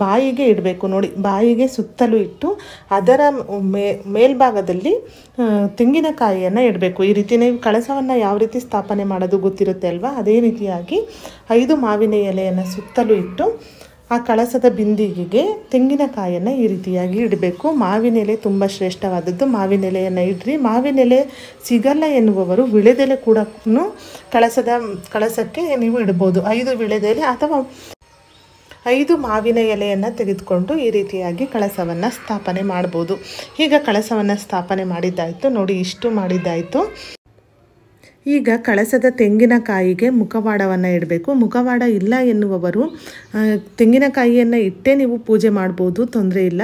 ಬಾಯಿಗೆ ಇಡಬೇಕು. ನೋಡಿ, ಬಾಯಿಗೆ ಸುತ್ತಲೂ ಇಟ್ಟು ಅದರ ಮೇಲ್ಭಾಗದಲ್ಲಿ ತೆಂಗಿನಕಾಯಿಯನ್ನು ಇಡಬೇಕು. ಈ ರೀತಿ ನೀವು ಕಳಸವನ್ನು ಯಾವ ರೀತಿ ಸ್ಥಾಪನೆ ಮಾಡೋದು ಗೊತ್ತಿರುತ್ತೆ ಅಲ್ವಾ, ಅದೇ ರೀತಿಯಾಗಿ 5 ಮಾವಿನ ಎಲೆಯನ್ನು ಸುತ್ತಲೂ ಇಟ್ಟು ಆ ಕಳಸದ ಬಿಂದಿಗೆಗೆ ತೆಂಗಿನಕಾಯನ್ನು ಈ ರೀತಿಯಾಗಿ ಇಡಬೇಕು. ಮಾವಿನ ಎಲೆ ತುಂಬ ಶ್ರೇಷ್ಠವಾದದ್ದು. ಮಾವಿನ ಎಲೆಯನ್ನು ಇಡ್ರಿ. ಮಾವಿನ ಎಲೆ ಸಿಗಲ್ಲ ಎನ್ನುವವರು ವಿಳೆದೆಲೆ ಕೂಡ ಕಳಸಕ್ಕೆ ನೀವು ಇಡ್ಬೋದು. 5 ವಿಳೆದೆಲೆ ಅಥವಾ 5 ಮಾವಿನ ಎಲೆಯನ್ನು ತೆಗೆದುಕೊಂಡು ಈ ರೀತಿಯಾಗಿ ಕಳಸವನ್ನು ಸ್ಥಾಪನೆ ಮಾಡ್ಬೋದು. ಈಗ ಕಳಸವನ್ನು ಸ್ಥಾಪನೆ ಮಾಡಿದ್ದಾಯಿತು. ನೋಡಿ, ಇಷ್ಟು ಮಾಡಿದ್ದಾಯಿತು. ಈಗ ಕಳಸದ ತೆಂಗಿನಕಾಯಿಗೆ ಮುಖವಾಡವನ್ನು ಇಡಬೇಕು. ಮುಖವಾಡ ಇಲ್ಲ ಎನ್ನುವವರು ತೆಂಗಿನಕಾಯಿಯನ್ನು ಇಟ್ಟೇ ನೀವು ಪೂಜೆ ಮಾಡ್ಬೋದು, ತೊಂದರೆ ಇಲ್ಲ.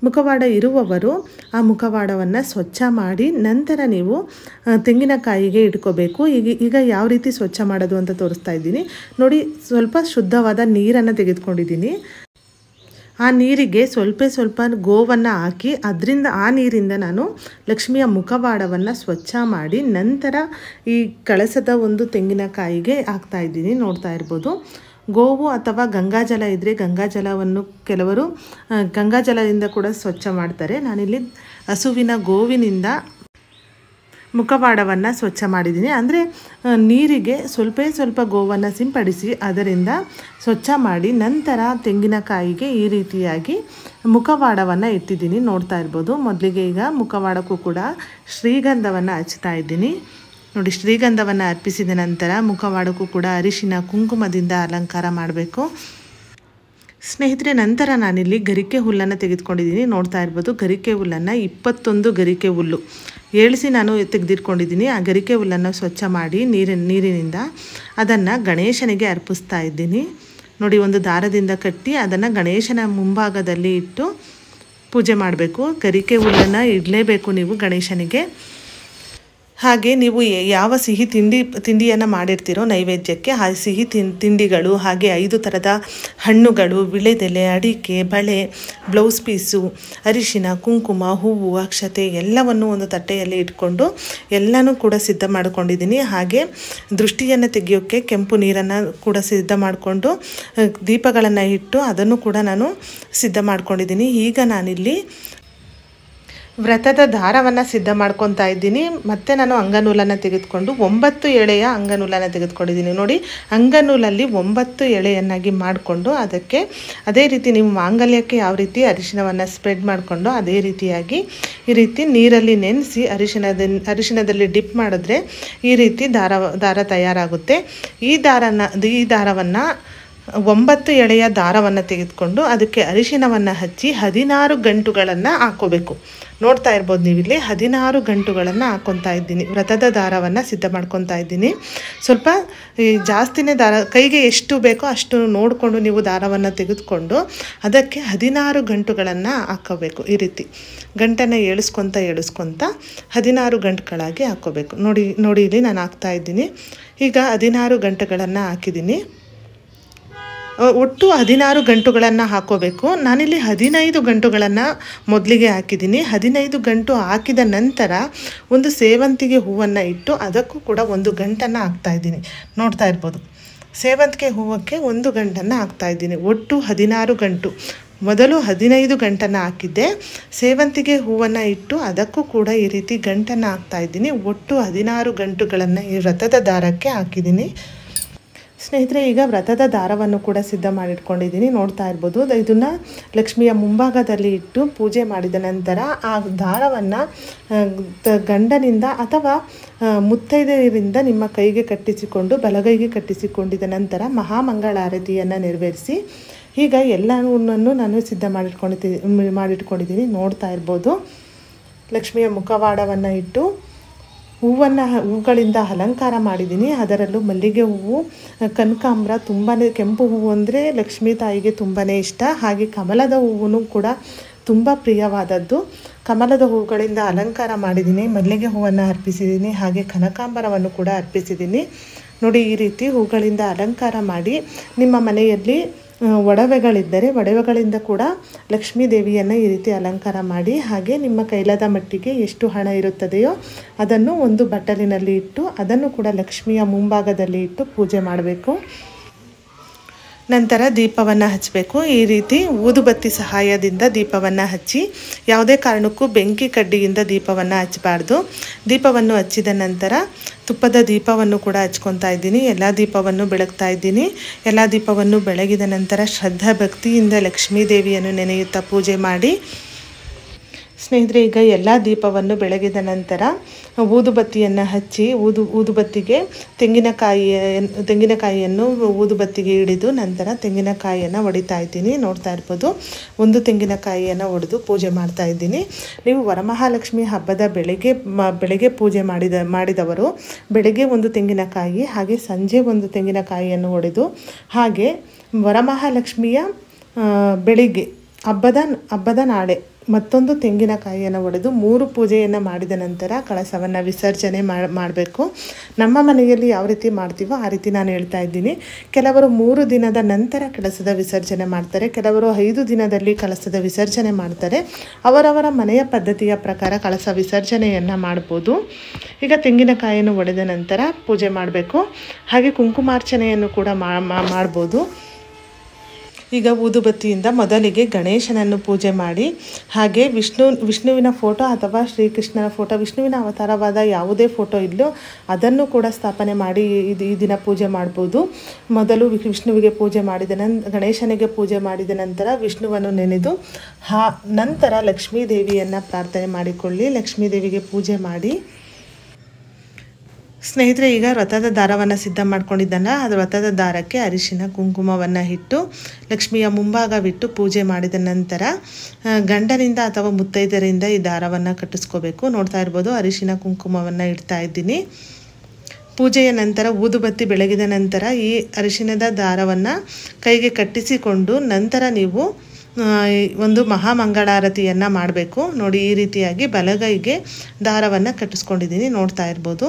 ಮುಖವಾಡ ಇರುವವರು ಆ ಮುಖವಾಡವನ್ನು ಸ್ವಚ್ಛ ಮಾಡಿ ನಂತರ ನೀವು ತೆಂಗಿನಕಾಯಿಗೆ ಇಟ್ಕೋಬೇಕು. ಈಗ ಯಾವ ರೀತಿ ಸ್ವಚ್ಛ ಮಾಡೋದು ಅಂತ ತೋರಿಸ್ತಾ ಇದ್ದೀನಿ ನೋಡಿ. ಸ್ವಲ್ಪ ಶುದ್ಧವಾದ ನೀರನ್ನು ತೆಗೆದುಕೊಂಡಿದ್ದೀನಿ. ಆ ನೀರಿಗೆ ಸ್ವಲ್ಪ ಗೋವನ್ನು ಹಾಕಿ ಆ ನೀರಿಂದ ನಾನು ಲಕ್ಷ್ಮಿಯ ಮುಖವಾಡವನ್ನು ಸ್ವಚ್ಛ ಮಾಡಿ ನಂತರ ಈ ಕಳಸದ ಒಂದು ತೆಂಗಿನಕಾಯಿಗೆ ಹಾಕ್ತಾ ಇದ್ದೀನಿ. ನೋಡ್ತಾ ಇರ್ಬೋದು, ಗೋವು ಅಥವಾ ಗಂಗಾಜಲ ಇದ್ದರೆ ಗಂಗಾಜಲವನ್ನು ಕೆಲವರು ಗಂಗಾಜಲದಿಂದ ಕೂಡ ಸ್ವಚ್ಛ ಮಾಡ್ತಾರೆ. ನಾನಿಲ್ಲಿ ಹಸುವಿನ ಗೋವಿನಿಂದ ಮುಖವಾಡವನ್ನು ಸ್ವಚ್ಛ ಮಾಡಿದ್ದೀನಿ. ಅಂದರೆ ನೀರಿಗೆ ಸ್ವಲ್ಪ ಗೋವನ್ನು ಸಿಂಪಡಿಸಿ ಅದರಿಂದ ಸ್ವಚ್ಛ ಮಾಡಿ ನಂತರ ತೆಂಗಿನಕಾಯಿಗೆ ಈ ರೀತಿಯಾಗಿ ಮುಖವಾಡವನ್ನು ಇಟ್ಟಿದ್ದೀನಿ. ನೋಡ್ತಾ ಇರ್ಬೋದು. ಮೊದಲಿಗೆ ಈಗ ಮುಖವಾಡಕ್ಕೂ ಕೂಡ ಶ್ರೀಗಂಧವನ್ನು ಹಚ್ತಾ ಇದ್ದೀನಿ. ನೋಡಿ, ಶ್ರೀಗಂಧವನ್ನು ಅರ್ಪಿಸಿದ ನಂತರ ಮುಖವಾಡಕ್ಕೂ ಕೂಡ ಅರಿಶಿನ ಕುಂಕುಮದಿಂದ ಅಲಂಕಾರ ಮಾಡಬೇಕು. ಸ್ನೇಹಿತರೆ, ನಂತರ ನಾನಿಲ್ಲಿ ಗರಿಕೆ ಹುಲ್ಲನ್ನು ತೆಗೆದುಕೊಂಡಿದ್ದೀನಿ. ನೋಡ್ತಾ ಇರ್ಬೋದು. ಗರಿಕೆ ಹುಲ್ಲನ್ನು 21 ಗರಿಕೆ ಹುಲ್ಲು ಏಳಿಸಿ ನಾನು ತೆಗೆದಿಟ್ಕೊಂಡಿದ್ದೀನಿ. ಆ ಗರಿಕೆ ಹುಲ್ಲನ್ನು ಸ್ವಚ್ಛ ಮಾಡಿ ನೀರಿನಿಂದ ಅದನ್ನು ಗಣೇಶನಿಗೆ ಅರ್ಪಿಸ್ತಾ ಇದ್ದೀನಿ. ನೋಡಿ, ಒಂದು ದಾರದಿಂದ ಕಟ್ಟಿ ಅದನ್ನು ಗಣೇಶನ ಮುಂಭಾಗದಲ್ಲಿ ಇಟ್ಟು ಪೂಜೆ ಮಾಡಬೇಕು. ಗರಿಕೆ ಹುಲ್ಲನ್ನು ಇಡಲೇಬೇಕು ನೀವು ಗಣೇಶನಿಗೆ. ಹಾಗೆ ನೀವು ಯಾವ ಸಿಹಿ ತಿಂಡಿಯನ್ನು ಮಾಡಿರ್ತೀರೋ ನೈವೇದ್ಯಕ್ಕೆ, ಆ ಸಿಹಿ ತಿಂಡಿಗಳು, ಹಾಗೆ 5 ಥರದ ಹಣ್ಣುಗಳು, ವಿಳೆದೆಲೆ, ಅಡಿಕೆ, ಬಳೆ, ಬ್ಲೌಸ್ ಪೀಸು, ಅರಿಶಿನ, ಕುಂಕುಮ, ಹೂವು, ಅಕ್ಷತೆ ಎಲ್ಲವನ್ನು ಒಂದು ತಟ್ಟೆಯಲ್ಲಿ ಇಟ್ಕೊಂಡು ಎಲ್ಲನೂ ಕೂಡ ಸಿದ್ಧ ಮಾಡ್ಕೊಂಡಿದ್ದೀನಿ. ಹಾಗೆ ದೃಷ್ಟಿಯನ್ನು ತೆಗೆಯೋಕ್ಕೆ ಕೆಂಪು ನೀರನ್ನು ಕೂಡ ಸಿದ್ಧ ಮಾಡಿಕೊಂಡು ದೀಪಗಳನ್ನು ಇಟ್ಟು ಅದನ್ನು ಕೂಡ ನಾನು ಸಿದ್ಧ ಮಾಡ್ಕೊಂಡಿದ್ದೀನಿ. ಈಗ ನಾನಿಲ್ಲಿ ವ್ರತದ ದಾರವನ್ನು ಸಿದ್ಧ ಮಾಡ್ಕೊತಾ ಇದ್ದೀನಿ. ಮತ್ತು ನಾನು ಅಂಗನೂಲನ್ನು ತೆಗೆದುಕೊಂಡು 9 ಎಳೆಯ ಅಂಗನೂಲನ್ನು ತೆಗೆದುಕೊಂಡಿದ್ದೀನಿ. ನೋಡಿ, ಅಂಗನೂಲಲ್ಲಿ 9 ಎಳೆಯನ್ನಾಗಿ ಮಾಡಿಕೊಂಡು ಅದಕ್ಕೆ ಅದೇ ರೀತಿ ನೀವು ಮಾಂಗಲ್ಯಕ್ಕೆ ಯಾವ ರೀತಿ ಅರಿಶಿನವನ್ನು ಸ್ಪ್ರೆಡ್ ಮಾಡಿಕೊಂಡು ಅದೇ ರೀತಿಯಾಗಿ ಈ ರೀತಿ ನೀರಲ್ಲಿ ನೆನೆಸಿ ಅರಿಶಿನದಲ್ಲಿ ಡಿಪ್ ಮಾಡಿದ್ರೆ ಈ ರೀತಿ ದಾರ ತಯಾರಾಗುತ್ತೆ. ಈ ದಾರವನ್ನು 9 ಎಳೆಯ ದಾರವನ್ನು ತೆಗೆದುಕೊಂಡು ಅದಕ್ಕೆ ಅರಿಶಿನವನ್ನು ಹಚ್ಚಿ 16 ಗಂಟುಗಳನ್ನು ಹಾಕ್ಕೋಬೇಕು. ನೋಡ್ತಾ ಇರ್ಬೋದು ನೀವಿಲ್ಲಿ 16 ಗಂಟುಗಳನ್ನು ಹಾಕ್ಕೊತಾ ಇದ್ದೀನಿ. ವ್ರತದ ದಾರವನ್ನು ಸಿದ್ಧ ಮಾಡ್ಕೊತಾ ಇದ್ದೀನಿ. ಸ್ವಲ್ಪ ಜಾಸ್ತಿನೇ ದಾರ, ಕೈಗೆ ಎಷ್ಟು ಬೇಕೋ ಅಷ್ಟು ನೋಡಿಕೊಂಡು ನೀವು ದಾರವನ್ನು ತೆಗೆದುಕೊಂಡು ಅದಕ್ಕೆ 16 ಗಂಟುಗಳನ್ನು ಹಾಕ್ಕೋಬೇಕು. ಈ ರೀತಿ ಗಂಟನ್ನು ಏಳಿಸ್ಕೊತ 16 ಗಂಟುಗಳಾಗಿ ಹಾಕ್ಕೋಬೇಕು. ನೋಡಿ ಇಲ್ಲಿ ನಾನು ಹಾಕ್ತಾ ಇದ್ದೀನಿ. ಈಗ 16 ಗಂಟುಗಳನ್ನು ಹಾಕಿದ್ದೀನಿ. ಒಟ್ಟು 16 ಗಂಟುಗಳನ್ನು ಹಾಕೋಬೇಕು. ನಾನಿಲ್ಲಿ 15 ಗಂಟುಗಳನ್ನು ಮೊದಲಿಗೆ ಹಾಕಿದ್ದೀನಿ. 15 ಗಂಟು ಹಾಕಿದ ನಂತರ ಒಂದು ಸೇವಂತಿಗೆ ಹೂವನ್ನು ಇಟ್ಟು ಅದಕ್ಕೂ ಕೂಡ 1 ಗಂಟನ್ನು ಹಾಕ್ತಾಯಿದ್ದೀನಿ. ನೋಡ್ತಾ ಇರ್ಬೋದು. ಸೇವಂತಿಗೆ ಹೂವಕ್ಕೆ 1 ಗಂಟನ್ನು ಹಾಕ್ತಾಯಿದ್ದೀನಿ. ಒಟ್ಟು 16 ಗಂಟು. ಮೊದಲು 15 ಗಂಟನ್ನು ಹಾಕಿದ್ದೆ. ಸೇವಂತಿಗೆ ಹೂವನ್ನು ಇಟ್ಟು ಅದಕ್ಕೂ ಕೂಡ ಈ ರೀತಿ ಗಂಟನ್ನು ಹಾಕ್ತಾಯಿದ್ದೀನಿ. ಒಟ್ಟು 16 ಗಂಟುಗಳನ್ನು ಈ ವ್ರತದ ದಾರಕ್ಕೆ ಹಾಕಿದ್ದೀನಿ. ಸ್ನೇಹಿತರೆ, ಈಗ ವ್ರತದ ದಾರವನ್ನು ಕೂಡ ಸಿದ್ಧ ಮಾಡಿಟ್ಕೊಂಡಿದ್ದೀನಿ. ನೋಡ್ತಾ ಇರ್ಬೋದು. ಇದನ್ನು ಲಕ್ಷ್ಮಿಯ ಮುಂಭಾಗದಲ್ಲಿ ಇಟ್ಟು ಪೂಜೆ ಮಾಡಿದ ನಂತರ ಆ ದಾರವನ್ನು ಗಂಡನಿಂದ ಅಥವಾ ಮುತ್ತೈದೆಯರಿಂದ ನಿಮ್ಮ ಕೈಗೆ ಕಟ್ಟಿಸಿಕೊಂಡು ಬಲಗೈಗೆ ಕಟ್ಟಿಸಿಕೊಂಡಿದ ನಂತರ ಮಹಾಮಂಗಳಾರತಿಯನ್ನು ನೆರವೇರಿಸಿ ಈಗ ಎಲ್ಲವನ್ನೂ ನಾನು ಸಿದ್ಧ ಮಾಡಿಟ್ಕೊಂಡಿದ್ದೀನಿ. ನೋಡ್ತಾ ಇರ್ಬೋದು. ಲಕ್ಷ್ಮಿಯ ಮುಖವಾಡವನ್ನು ಇಟ್ಟು ಹೂಗಳಿಂದ ಅಲಂಕಾರ ಮಾಡಿದ್ದೀನಿ. ಅದರಲ್ಲೂ ಮಲ್ಲಿಗೆ ಹೂವು, ಕನಕಾಂಬರ, ತುಂಬಾ ಕೆಂಪು ಹೂವು ಅಂದರೆ ಲಕ್ಷ್ಮೀ ತಾಯಿಗೆ ತುಂಬಾ ಇಷ್ಟ. ಹಾಗೆ ಕಮಲದ ಹೂವು ಕೂಡ ತುಂಬ ಪ್ರಿಯವಾದದ್ದು. ಕಮಲದ ಹೂಗಳಿಂದ ಅಲಂಕಾರ ಮಾಡಿದ್ದೀನಿ. ಮಲ್ಲಿಗೆ ಹೂವನ್ನು ಅರ್ಪಿಸಿದ್ದೀನಿ. ಹಾಗೆ ಕನಕಾಂಬರವನ್ನು ಕೂಡ ಅರ್ಪಿಸಿದ್ದೀನಿ. ನೋಡಿ, ಈ ರೀತಿ ಹೂಗಳಿಂದ ಅಲಂಕಾರ ಮಾಡಿ ನಿಮ್ಮ ಮನೆಯಲ್ಲಿ ಒಡವೆಗಳಿದ್ದರೆ ಒಡವೆಗಳಿಂದ ಕೂಡ ಲಕ್ಷ್ಮೀ ದೇವಿಯನ್ನು ಈ ರೀತಿ ಅಲಂಕಾರ ಮಾಡಿ, ಹಾಗೆ ನಿಮ್ಮ ಕೈಲಾದ ಮಟ್ಟಿಗೆ ಎಷ್ಟು ಹಣ ಇರುತ್ತದೆಯೋ ಅದನ್ನು ಒಂದು ಬಟ್ಟಲಿನಲ್ಲಿ ಇಟ್ಟು ಅದನ್ನು ಕೂಡ ಲಕ್ಷ್ಮಿಯ ಮುಂಭಾಗದಲ್ಲಿ ಇಟ್ಟು ಪೂಜೆ ಮಾಡಬೇಕು. ನಂತರ ದೀಪವನ್ನು ಹಚ್ಚಬೇಕು. ಈ ರೀತಿ ಊದುಬತ್ತಿ ಸಹಾಯದಿಂದ ದೀಪವನ್ನು ಹಚ್ಚಿ, ಯಾವುದೇ ಕಾರಣಕ್ಕೂ ಬೆಂಕಿ ಕಡ್ಡಿಯಿಂದ ದೀಪವನ್ನು ಹಚ್ಚಬಾರ್ದು. ದೀಪವನ್ನು ಹಚ್ಚಿದ ನಂತರ ತುಪ್ಪದ ದೀಪವನ್ನು ಕೂಡ ಹಚ್ಕೊತಾ ಇದ್ದೀನಿ. ಎಲ್ಲ ದೀಪವನ್ನು ಬೆಳಗ್ತಾ ಇದ್ದೀನಿ. ಎಲ್ಲ ದೀಪವನ್ನು ಬೆಳಗಿದ ನಂತರ ಶ್ರದ್ಧಾ ಭಕ್ತಿಯಿಂದ ಲಕ್ಷ್ಮೀ ದೇವಿಯನ್ನು ನೆನೆಯುತ್ತಾ ಪೂಜೆ ಮಾಡಿ, ಸ್ನೇಹಿತರೆ, ಈಗ ಎಲ್ಲ ದೀಪವನ್ನು ಬೆಳಗಿದ ನಂತರ ಊದುಬತ್ತಿಯನ್ನು ಹಚ್ಚಿ ಊದುಬತ್ತಿಗೆ ತೆಂಗಿನಕಾಯಿಯನ್ನು ಊದುಬತ್ತಿಗೆ ಹಿಡಿದು ನಂತರ ತೆಂಗಿನಕಾಯಿಯನ್ನು ಹೊಡಿತಾ ಇದ್ದೀನಿ. ನೋಡ್ತಾ ಇರ್ಬೋದು. ಒಂದು ತೆಂಗಿನಕಾಯಿಯನ್ನು ಹೊಡೆದು ಪೂಜೆ ಮಾಡ್ತಾ ಇದ್ದೀನಿ. ನೀವು ವರಮಹಾಲಕ್ಷ್ಮಿ ಹಬ್ಬದ ಬೆಳಗ್ಗೆ ಪೂಜೆ ಮಾಡಿದವರು ಬೆಳಗ್ಗೆ ಒಂದು ತೆಂಗಿನಕಾಯಿ ಹಾಗೆ ಸಂಜೆ ಒಂದು ತೆಂಗಿನಕಾಯಿಯನ್ನು ಹೊಡೆದು, ಹಾಗೆ ವರಮಹಾಲಕ್ಷ್ಮಿಯ ಬೆಳಿಗ್ಗೆ ಹಬ್ಬದ ನಾಳೆ ಮತ್ತೊಂದು ತೆಂಗಿನಕಾಯಿಯನ್ನು ಒಡೆದು 3 ಪೂಜೆಯನ್ನು ಮಾಡಿದ ನಂತರ ಕಳಸವನ್ನು ವಿಸರ್ಜನೆ ಮಾಡಬೇಕು. ನಮ್ಮ ಮನೆಯಲ್ಲಿ ಯಾವ ರೀತಿ ಮಾಡ್ತೀವೋ ಆ ರೀತಿ ನಾನು ಹೇಳ್ತಾ ಇದ್ದೀನಿ. ಕೆಲವರು 3 ದಿನದ ನಂತರ ಕಳಸದ ವಿಸರ್ಜನೆ ಮಾಡ್ತಾರೆ, ಕೆಲವರು 5 ದಿನದಲ್ಲಿ ಕಳಸದ ವಿಸರ್ಜನೆ ಮಾಡ್ತಾರೆ. ಅವರವರ ಮನೆಯ ಪದ್ಧತಿಯ ಪ್ರಕಾರ ಕಳಸ ವಿಸರ್ಜನೆಯನ್ನು ಮಾಡ್ಬೋದು. ಈಗ ತೆಂಗಿನಕಾಯಿಯನ್ನು ಒಡೆದ ನಂತರ ಪೂಜೆ ಮಾಡಬೇಕು. ಹಾಗೆ ಕುಂಕುಮಾರ್ಚನೆಯನ್ನು ಕೂಡ ಮಾಡ್ಬೋದು. ಈಗ ಊದುಬತ್ತಿಯಿಂದ ಮೊದಲಿಗೆ ಗಣೇಶನನ್ನು ಪೂಜೆ ಮಾಡಿ, ಹಾಗೆ ವಿಷ್ಣುವಿನ ಫೋಟೋ ಅಥವಾ ಶ್ರೀಕೃಷ್ಣನ ಫೋಟೋ, ವಿಷ್ಣುವಿನ ಅವತಾರವಾದ ಯಾವುದೇ ಫೋಟೋ ಇಲ್ಲೋ ಅದನ್ನು ಕೂಡ ಸ್ಥಾಪನೆ ಮಾಡಿ ಈ ದಿನ ಪೂಜೆ ಮಾಡ್ಬೋದು. ಮೊದಲು ವಿಷ್ಣುವಿಗೆ ಪೂಜೆ ಮಾಡಿದ ಗಣೇಶನಿಗೆ ಪೂಜೆ ಮಾಡಿದ ನಂತರ ವಿಷ್ಣುವನ್ನು ನೆನೆದು ನಂತರ ಲಕ್ಷ್ಮೀ ದೇವಿಯನ್ನು ಪ್ರಾರ್ಥನೆ ಮಾಡಿಕೊಳ್ಳಿ. ಲಕ್ಷ್ಮೀ ದೇವಿಗೆ ಪೂಜೆ ಮಾಡಿ. ಸ್ನೇಹಿತರೆ, ಈಗ ವ್ರತದ ದಾರವನ್ನು ಸಿದ್ಧ ಮಾಡ್ಕೊಂಡಿದ್ದಲ್ಲ, ಅದು ವ್ರತದ ದಾರಕ್ಕೆ ಅರಿಶಿನ ಕುಂಕುಮವನ್ನು ಇಟ್ಟು ಲಕ್ಷ್ಮಿಯ ಮುಂಭಾಗವಿಟ್ಟು ಪೂಜೆ ಮಾಡಿದ ನಂತರ ಗಂಡನಿಂದ ಅಥವಾ ಮುತ್ತೈದರಿಂದ ಈ ದಾರವನ್ನು ಕಟ್ಟಿಸ್ಕೋಬೇಕು. ನೋಡ್ತಾ ಇರ್ಬೋದು, ಅರಿಶಿನ ಕುಂಕುಮವನ್ನು ಇಡ್ತಾ ಇದ್ದೀನಿ. ಪೂಜೆಯ ನಂತರ ಊದುಬತ್ತಿ ಬೆಳಗಿದ ನಂತರ ಈ ಅರಿಶಿನದ ದಾರವನ್ನು ಕೈಗೆ ಕಟ್ಟಿಸಿಕೊಂಡು ನಂತರ ನೀವು ಒಂದು ಮಹಾಮಂಗಳಾರತಿಯನ್ನು ಮಾಡಬೇಕು. ನೋಡಿ, ಈ ರೀತಿಯಾಗಿ ಬಲಗೈಗೆ ದಾರವನ್ನು ಕಟ್ಟಿಸ್ಕೊಂಡಿದ್ದೀನಿ, ನೋಡ್ತಾ ಇರ್ಬೋದು.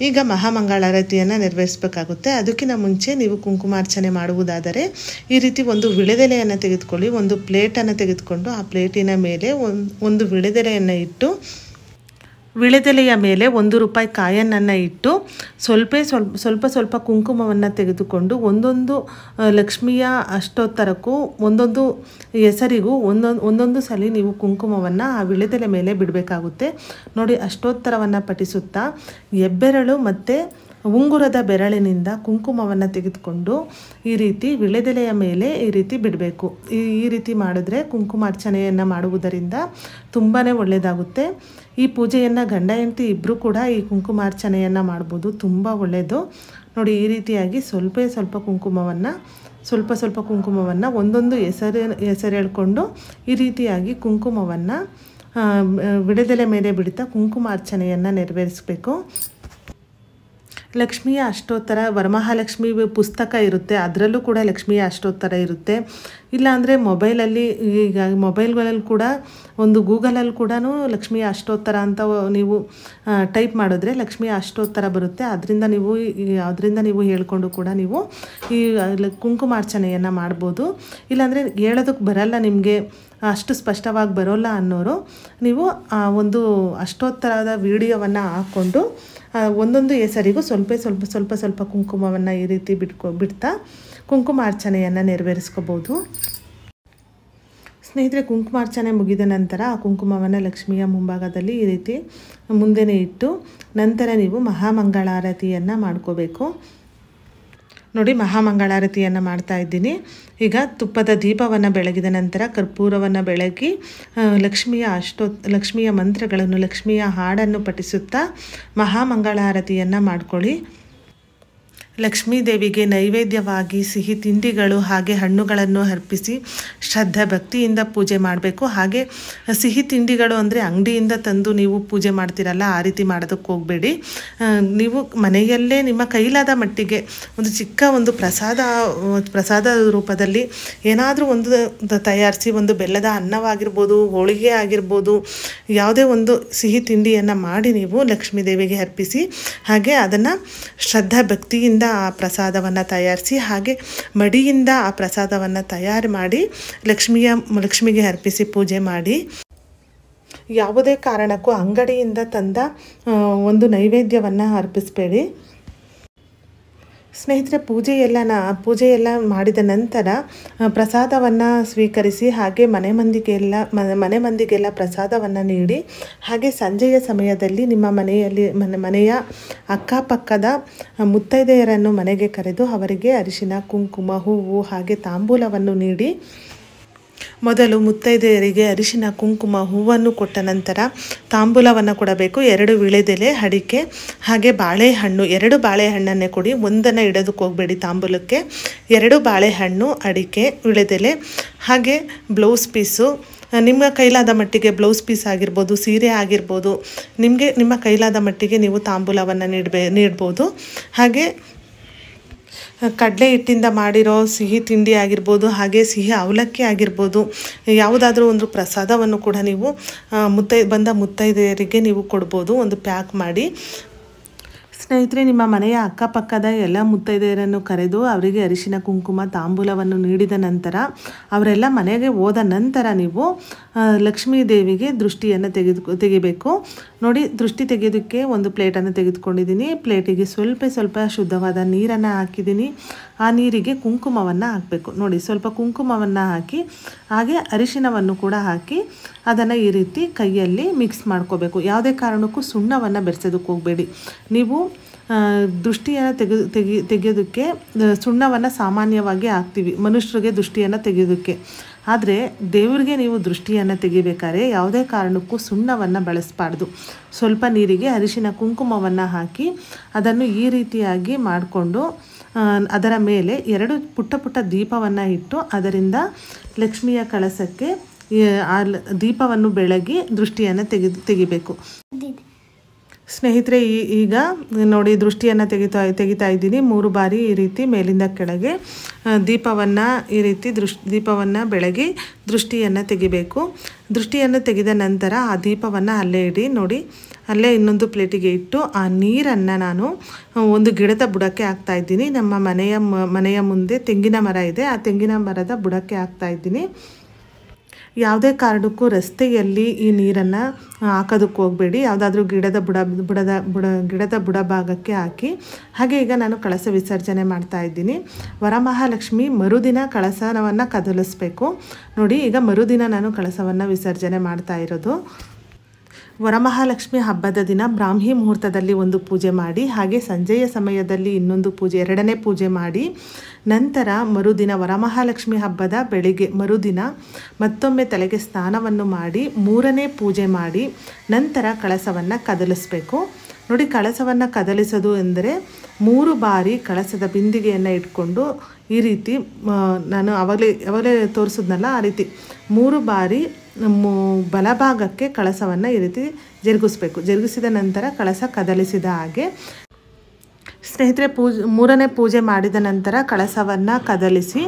ಈಗ ಮಹಾಮಂಗಳಾರತಿಯನ್ನು ನೆರವೇರಿಸಬೇಕಾಗುತ್ತೆ. ಅದಕ್ಕಿಂತ ಮುಂಚೆ ನೀವು ಕುಂಕುಮಾರ್ಚನೆ ಮಾಡುವುದಾದರೆ ಈ ರೀತಿ ಒಂದು ವಿಳೆದೆಲೆಯನ್ನು ತೆಗೆದುಕೊಳ್ಳಿ. ಒಂದು ಪ್ಲೇಟನ್ನು ತೆಗೆದುಕೊಂಡು ಆ ಪ್ಲೇಟಿನ ಮೇಲೆ ಒಂದು ವಿಳೆದೆಲೆಯನ್ನು ಇಟ್ಟು, ವಿಳೆದೆಲೆಯ ಮೇಲೆ 1 ರೂಪಾಯಿ ಕಾಯನನ್ನು ಇಟ್ಟು ಸ್ವಲ್ಪ ಕುಂಕುಮವನ್ನು ತೆಗೆದುಕೊಂಡು ಒಂದೊಂದು ಲಕ್ಷ್ಮಿಯ ಅಷ್ಟೋತ್ತರಕ್ಕೂ ಒಂದೊಂದು ಹೆಸರಿಗೂ ಒಂದೊಂದು ಸಲ ನೀವು ಕುಂಕುಮವನ್ನು ಆ ವಿಳೆದೆಲೆ ಮೇಲೆ ಬಿಡಬೇಕಾಗುತ್ತೆ. ನೋಡಿ, ಅಷ್ಟೋತ್ತರವನ್ನು ಪಠಿಸುತ್ತಾ ಹೆಬ್ಬೆರಳು ಮತ್ತು ಉಂಗುರದ ಬೆರಳಿನಿಂದ ಕುಂಕುಮವನ್ನು ತೆಗೆದುಕೊಂಡು ಈ ರೀತಿ ವಿಳೆದೆಲೆಯ ಮೇಲೆ ಈ ರೀತಿ ಬಿಡಬೇಕು. ಈ ರೀತಿ ಮಾಡಿದ್ರೆ ಕುಂಕುಮಾರ್ಚನೆಯನ್ನು ಮಾಡುವುದರಿಂದ ತುಂಬಾ ಒಳ್ಳೆಯದಾಗುತ್ತೆ. ಈ ಪೂಜೆಯನ್ನು ಗಂಡ ಹೆಂಡತಿ ಇಬ್ಬರು ಕೂಡ ಈ ಕುಂಕುಮಾರ್ಚನೆಯನ್ನು ಮಾಡ್ಬೋದು, ತುಂಬ ಒಳ್ಳೆಯದು. ನೋಡಿ, ಈ ರೀತಿಯಾಗಿ ಸ್ವಲ್ಪ ಕುಂಕುಮವನ್ನು ಒಂದೊಂದು ಹೆಸರು ಹೇಳ್ಕೊಂಡು ಈ ರೀತಿಯಾಗಿ ಕುಂಕುಮವನ್ನು ವಿಳೆದೆಲೆ ಮೇಲೆ ಬಿಡ್ತಾ ಕುಂಕುಮಾರ್ಚನೆಯನ್ನು ನೆರವೇರಿಸಬೇಕು. ಲಕ್ಷ್ಮಿಯ ಅಷ್ಟೋತ್ತರ ವರಮಹಾಲಕ್ಷ್ಮಿ ಪುಸ್ತಕ ಇರುತ್ತೆ, ಅದರಲ್ಲೂ ಕೂಡ ಲಕ್ಷ್ಮಿಯ ಅಷ್ಟೋತ್ತರ ಇರುತ್ತೆ. ಇಲ್ಲಾಂದರೆ ಮೊಬೈಲಲ್ಲಿ, ಈಗ ಮೊಬೈಲ್ಗಳಲ್ಲಿ ಕೂಡ ಒಂದು ಗೂಗಲಲ್ಲಿ ಕೂಡ ಲಕ್ಷ್ಮಿಯ ಅಷ್ಟೋತ್ತರ ಅಂತ ನೀವು ಟೈಪ್ ಮಾಡಿದ್ರೆ ಲಕ್ಷ್ಮಿಯ ಅಷ್ಟೋತ್ತರ ಬರುತ್ತೆ. ಅದರಿಂದ ನೀವು ಹೇಳ್ಕೊಂಡು ಕೂಡ ನೀವು ಈ ಕುಂಕುಮಾರ್ಚನೆಯನ್ನು ಮಾಡ್ಬೋದು. ಇಲ್ಲಾಂದರೆ ಹೇಳೋದಕ್ಕೆ ಬರಲ್ಲ, ನಿಮಗೆ ಅಷ್ಟು ಸ್ಪಷ್ಟವಾಗಿ ಬರೋಲ್ಲ ಅನ್ನೋರು ನೀವು ಒಂದು ಅಷ್ಟೋತ್ತರದ ವಿಡಿಯೋವನ್ನು ಹಾಕ್ಕೊಂಡು ಒಂದೊಂದು ಹೆಸರಿಗೂ ಸ್ವಲ್ಪ ಕುಂಕುಮವನ್ನು ಈ ರೀತಿ ಬಿಡ್ತಾ ಕುಂಕುಮಾರ್ಚನೆಯನ್ನು ನೆರವೇರಿಸ್ಕೋಬೋದು. ಸ್ನೇಹಿತರೆ, ಕುಂಕುಮಾರ್ಚನೆ ಮುಗಿದ ನಂತರ ಆ ಕುಂಕುಮವನ್ನು ಲಕ್ಷ್ಮಿಯ ಮುಂಭಾಗದಲ್ಲಿ ಈ ರೀತಿ ಮುಂದೆನೇ ಇಟ್ಟು ನಂತರ ನೀವು ಮಹಾಮಂಗಳಾರತಿಯನ್ನು ಮಾಡ್ಕೋಬೇಕು. ನೋಡಿ, ಮಹಾಮಂಗಳಾರತಿಯನ್ನು ಮಾಡ್ತಾ ಇದ್ದೀನಿ. ಈಗ ತುಪ್ಪದ ದೀಪವನ್ನು ಬೆಳಗಿದ ನಂತರ ಕರ್ಪೂರವನ್ನು ಬೆಳಗಿ ಲಕ್ಷ್ಮಿಯ ಮಂತ್ರಗಳನ್ನು, ಲಕ್ಷ್ಮಿಯ ಹಾಡನ್ನು ಪಠಿಸುತ್ತಾ ಮಹಾಮಂಗಳಾರತಿಯನ್ನು ಮಾಡ್ಕೊಳ್ಳಿ. ಲಕ್ಷ್ಮೀ ದೇವಿಗೆ ನೈವೇದ್ಯವಾಗಿ ಸಿಹಿ ತಿಂಡಿಗಳು ಹಾಗೆ ಹಣ್ಣುಗಳನ್ನು ಅರ್ಪಿಸಿ ಶ್ರದ್ಧಾ ಭಕ್ತಿಯಿಂದ ಪೂಜೆ ಮಾಡಬೇಕು. ಹಾಗೆ ಸಿಹಿ ತಿಂಡಿಗಳು ಅಂದರೆ ಅಂಗಡಿಯಿಂದ ತಂದು ನೀವು ಪೂಜೆ ಮಾಡ್ತೀರಲ್ಲ, ಆ ರೀತಿ ಮಾಡೋದಕ್ಕೆ ಹೋಗಬೇಡಿ. ನೀವು ಮನೆಯಲ್ಲೇ ನಿಮ್ಮ ಕೈಲಾದ ಮಟ್ಟಿಗೆ ಒಂದು ಚಿಕ್ಕ ಒಂದು ಪ್ರಸಾದ ರೂಪದಲ್ಲಿ ಏನಾದರೂ ಒಂದು ತಯಾರಿಸಿ, ಒಂದು ಬೆಲ್ಲದ ಅನ್ನವಾಗಿರ್ಬೋದು, ಹೋಳಿಗೆ ಆಗಿರ್ಬೋದು, ಯಾವುದೇ ಒಂದು ಸಿಹಿ ತಿಂಡಿಯನ್ನು ಮಾಡಿ ನೀವು ಲಕ್ಷ್ಮೀ ದೇವಿಗೆ ಅರ್ಪಿಸಿ. ಹಾಗೆ ಅದನ್ನು ಶ್ರದ್ಧಾ ಭಕ್ತಿಯಿಂದ ಆ ಪ್ರಸಾದವನ್ನು ತಯಾರಿಸಿ, ಹಾಗೆ ಮಡಿಯಿಂದ ಆ ಪ್ರಸಾದವನ್ನು ತಯಾರು ಮಾಡಿ ಲಕ್ಷ್ಮಿಗೆ ಅರ್ಪಿಸಿ ಪೂಜೆ ಮಾಡಿ. ಯಾವುದೇ ಕಾರಣಕ್ಕೂ ಅಂಗಡಿಯಿಂದ ತಂದ ಒಂದು ನೈವೇದ್ಯವನ್ನು ಅರ್ಪಿಸಬೇಡಿ. ಸ್ನೇಹಿತರೆ, ಪೂಜೆ ಎಲ್ಲ ಮಾಡಿದ ನಂತರ ಪ್ರಸಾದವನ್ನು ಸ್ವೀಕರಿಸಿ ಹಾಗೆ ಮನೆ ಮಂದಿಗೆಲ್ಲ ಪ್ರಸಾದವನ್ನು ನೀಡಿ, ಹಾಗೆ ಸಂಜೆಯ ಸಮಯದಲ್ಲಿ ನಿಮ್ಮ ಮನೆಯ ಅಕ್ಕಪಕ್ಕದ ಮುತ್ತೈದೆಯರನ್ನು ಮನೆಗೆ ಕರೆದು ಅವರಿಗೆ ಅರಿಶಿನ, ಕುಂಕುಮ, ಹೂವು ಹಾಗೆ ತಾಂಬೂಲವನ್ನು ನೀಡಿ, ಮೊದಲು ಮುತ್ತೈದೆಯರಿಗೆ ಅರಿಶಿನ, ಕುಂಕುಮ, ಹೂವನ್ನು ಕೊಟ್ಟ ನಂತರ ತಾಂಬೂಲವನ್ನು ಕೊಡಬೇಕು. 2 ವಿಳೆದೆಲೆ, ಅಡಿಕೆ ಹಾಗೆ ಬಾಳೆಹಣ್ಣು, 2 ಬಾಳೆಹಣ್ಣನ್ನೇ ಕೊಡಿ, ಒಂದನ್ನು ಇಡೋದಕ್ಕೆ ಹೋಗಬೇಡಿ ತಾಂಬೂಲಕ್ಕೆ. 2 ಬಾಳೆಹಣ್ಣು, ಅಡಿಕೆ, ವಿಳೆದೆಲೆ ಹಾಗೆ ಬ್ಲೌಸ್ ಪೀಸು, ನಿಮ್ಮ ಕೈಲಾದ ಮಟ್ಟಿಗೆ ಬ್ಲೌಸ್ ಪೀಸ್ ಆಗಿರ್ಬೋದು, ಸೀರೆ ಆಗಿರ್ಬೋದು, ನಿಮ್ಮ ಕೈಲಾದ ಮಟ್ಟಿಗೆ ನೀವು ತಾಂಬೂಲವನ್ನು ನೀಡ್ಬೋದು. ಹಾಗೆ ಕಡಲೆ ಹಿಟ್ಟಿಂದ ಮಾಡಿರೋ ಸಿಹಿ ತಿಂಡಿ ಆಗಿರ್ಬೋದು, ಹಾಗೆ ಸಿಹಿ ಅವಲಕ್ಕಿ ಆಗಿರ್ಬೋದು, ಯಾವುದಾದ್ರೂ ಒಂದು ಪ್ರಸಾದವನ್ನು ಕೂಡ ನೀವು ಬಂದ ಮುತ್ತೈದೆಯರಿಗೆ ನೀವು ಕೊಡ್ಬೋದು ಒಂದು ಪ್ಯಾಕ್ ಮಾಡಿ. ಸ್ನೇಹಿತರೆ, ನಿಮ್ಮ ಮನೆಯ ಅಕ್ಕಪಕ್ಕದ ಎಲ್ಲ ಮುತ್ತೈದೆಯರನ್ನು ಕರೆದು ಅವರಿಗೆ ಅರಿಶಿನ ಕುಂಕುಮ ತಾಂಬೂಲವನ್ನು ನೀಡಿದ ನಂತರ ಅವರೆಲ್ಲ ಮನೆಗೆ ಹೋದ ನಂತರ ನೀವು ಲಕ್ಷ್ಮೀ ದೇವಿಗೆ ದೃಷ್ಟಿಯನ್ನು ತೆಗಿಬೇಕು. ನೋಡಿ, ದೃಷ್ಟಿ ತೆಗೆಯೋದಕ್ಕೆ ಒಂದು ಪ್ಲೇಟನ್ನು ತೆಗೆದುಕೊಂಡಿದ್ದೀನಿ. ಪ್ಲೇಟಿಗೆ ಸ್ವಲ್ಪ ಶುದ್ಧವಾದ ನೀರನ್ನು ಹಾಕಿದ್ದೀನಿ. ಆ ನೀರಿಗೆ ಕುಂಕುಮವನ್ನು ಹಾಕಬೇಕು. ನೋಡಿ, ಸ್ವಲ್ಪ ಕುಂಕುಮವನ್ನು ಹಾಕಿ ಹಾಗೆ ಅರಿಶಿನವನ್ನು ಕೂಡ ಹಾಕಿ ಅದನ್ನು ಈ ರೀತಿ ಕೈಯಲ್ಲಿ ಮಿಕ್ಸ್ ಮಾಡ್ಕೋಬೇಕು. ಯಾವುದೇ ಕಾರಣಕ್ಕೂ ಸುಣ್ಣವನ್ನು ಬೆರೆಸೋದಕ್ಕೆ ಹೋಗಬೇಡಿ. ನೀವು ದೃಷ್ಟಿಯನ್ನು ತೆಗೆಯೋದಕ್ಕೆ ಸುಣ್ಣವನ್ನು ಸಾಮಾನ್ಯವಾಗಿ ಹಾಕ್ತೀವಿ ಮನುಷ್ಯರಿಗೆ ದೃಷ್ಟಿಯನ್ನು ತೆಗೆಯೋದಕ್ಕೆ. ಆದರೆ ದೇವರಿಗೆ ನೀವು ದೃಷ್ಟಿಯನ್ನು ತೆಗಿಬೇಕಾದ್ರೆ ಯಾವುದೇ ಕಾರಣಕ್ಕೂ ಸುಣ್ಣವನ್ನು ಬಳಸಬಾರ್ದು. ಸ್ವಲ್ಪ ನೀರಿಗೆ ಅರಿಶಿನ ಕುಂಕುಮವನ್ನು ಹಾಕಿ ಅದನ್ನು ಈ ರೀತಿಯಾಗಿ ಮಾಡಿಕೊಂಡು ಅದರ ಮೇಲೆ 2 ಪುಟ್ಟ ದೀಪವನ್ನು ಇಟ್ಟು ಅದರಿಂದ ಲಕ್ಷ್ಮಿಯ ಕಳಸಕ್ಕೆ ಆ ದೀಪವನ್ನು ಬೆಳಗಿ ದೃಷ್ಟಿಯನ್ನು ತೆಗಿಬೇಕು. ಸ್ನೇಹಿತರೆ, ಈಗ ನೋಡಿ ದೃಷ್ಟಿಯನ್ನು ತೆಗಿತಾ ಇದ್ದೀನಿ. 3 ಬಾರಿ ಈ ರೀತಿ ಮೇಲಿಂದ ಕೆಳಗೆ ದೀಪವನ್ನು ಈ ರೀತಿ ದೀಪವನ್ನು ಬೆಳಗಿ ದೃಷ್ಟಿಯನ್ನು ತೆಗಿಬೇಕು. ದೃಷ್ಟಿಯನ್ನು ತೆಗೆದ ನಂತರ ಆ ದೀಪವನ್ನು ಅಲ್ಲೇ ಇಡಿ. ನೋಡಿ, ಅಲ್ಲೇ ಇನ್ನೊಂದು ಪ್ಲೇಟಿಗೆ ಇಟ್ಟು ಆ ನೀರನ್ನು ನಾನು ಒಂದು ಗಿಡದ ಬುಡಕ್ಕೆ ಹಾಕ್ತಾಯಿದ್ದೀನಿ. ನಮ್ಮ ಮನೆಯ ಮುಂದೆ ತೆಂಗಿನ ಮರ ಇದೆ. ಆ ತೆಂಗಿನ ಮರದ ಬುಡಕ್ಕೆ ಹಾಕ್ತಾಯಿದ್ದೀನಿ. ಯಾವುದೇ ಕಾರಣಕ್ಕೂ ರಸ್ತೆಯಲ್ಲಿ ಈ ನೀರನ್ನು ಹಾಕೋದಕ್ಕೆ ಹೋಗಬೇಡಿ. ಯಾವುದಾದ್ರೂ ಗಿಡದ ಬುಡ ಭಾಗಕ್ಕೆ ಹಾಕಿ. ಹಾಗೆ ಈಗ ನಾನು ಕಳಸ ವಿಸರ್ಜನೆ ಮಾಡ್ತಾ ಇದ್ದೀನಿ. ವರಮಹಾಲಕ್ಷ್ಮಿ ಮರುದಿನ ಕಳಸವನ್ನು ಕದಲಿಸ್ಬೇಕು. ನೋಡಿ, ಈಗ ಮರುದಿನ ನಾನು ಕಳಸವನ್ನು ವಿಸರ್ಜನೆ ಮಾಡ್ತಾ ಇರೋದು. ವರಮಹಾಲಕ್ಷ್ಮಿ ಹಬ್ಬದ ದಿನ ಬ್ರಾಹ್ಮಿ ಮುಹೂರ್ತದಲ್ಲಿ ಒಂದು ಪೂಜೆ ಮಾಡಿ, ಹಾಗೆ ಸಂಜೆಯ ಸಮಯದಲ್ಲಿ ಇನ್ನೊಂದು ಪೂಜೆ, 2ನೇ ಪೂಜೆ ಮಾಡಿ, ನಂತರ ಮರುದಿನ ವರಮಹಾಲಕ್ಷ್ಮಿ ಹಬ್ಬದ ಬೆಳಿಗ್ಗೆ ಮರುದಿನ ಮತ್ತೊಮ್ಮೆ ತಲೆಗೆ ಸ್ನಾನವನ್ನು ಮಾಡಿ 3ನೇ ಪೂಜೆ ಮಾಡಿ ನಂತರ ಕಳಸವನ್ನು ಕದಲಿಸಬೇಕು. ನೋಡಿ, ಕಳಸವನ್ನು ಕದಲಿಸೋದು ಎಂದರೆ 3 ಬಾರಿ ಕಳಸದ ಬಿಂದಿಗೆಯನ್ನು ಇಟ್ಕೊಂಡು ಈ ರೀತಿ ನಾನು ಅವಾಗಲೇ ತೋರಿಸಿದ್ನಲ್ಲ ಆ ರೀತಿ 3 ಬಾರಿ ಬಲಭಾಗಕ್ಕೆ ಕಳಸವನ್ನು ಈ ರೀತಿ ಜರುಗಿಸ್ಬೇಕು. ಜರುಗಿಸಿದ ನಂತರ ಕಳಸ ಕದಲಿಸಿದ ಹಾಗೆ. ಸ್ನೇಹಿತರೆ, 3ನೇ ಪೂಜೆ ಮಾಡಿದ ನಂತರ ಕಳಸವನ್ನು ಕದಲಿಸಿ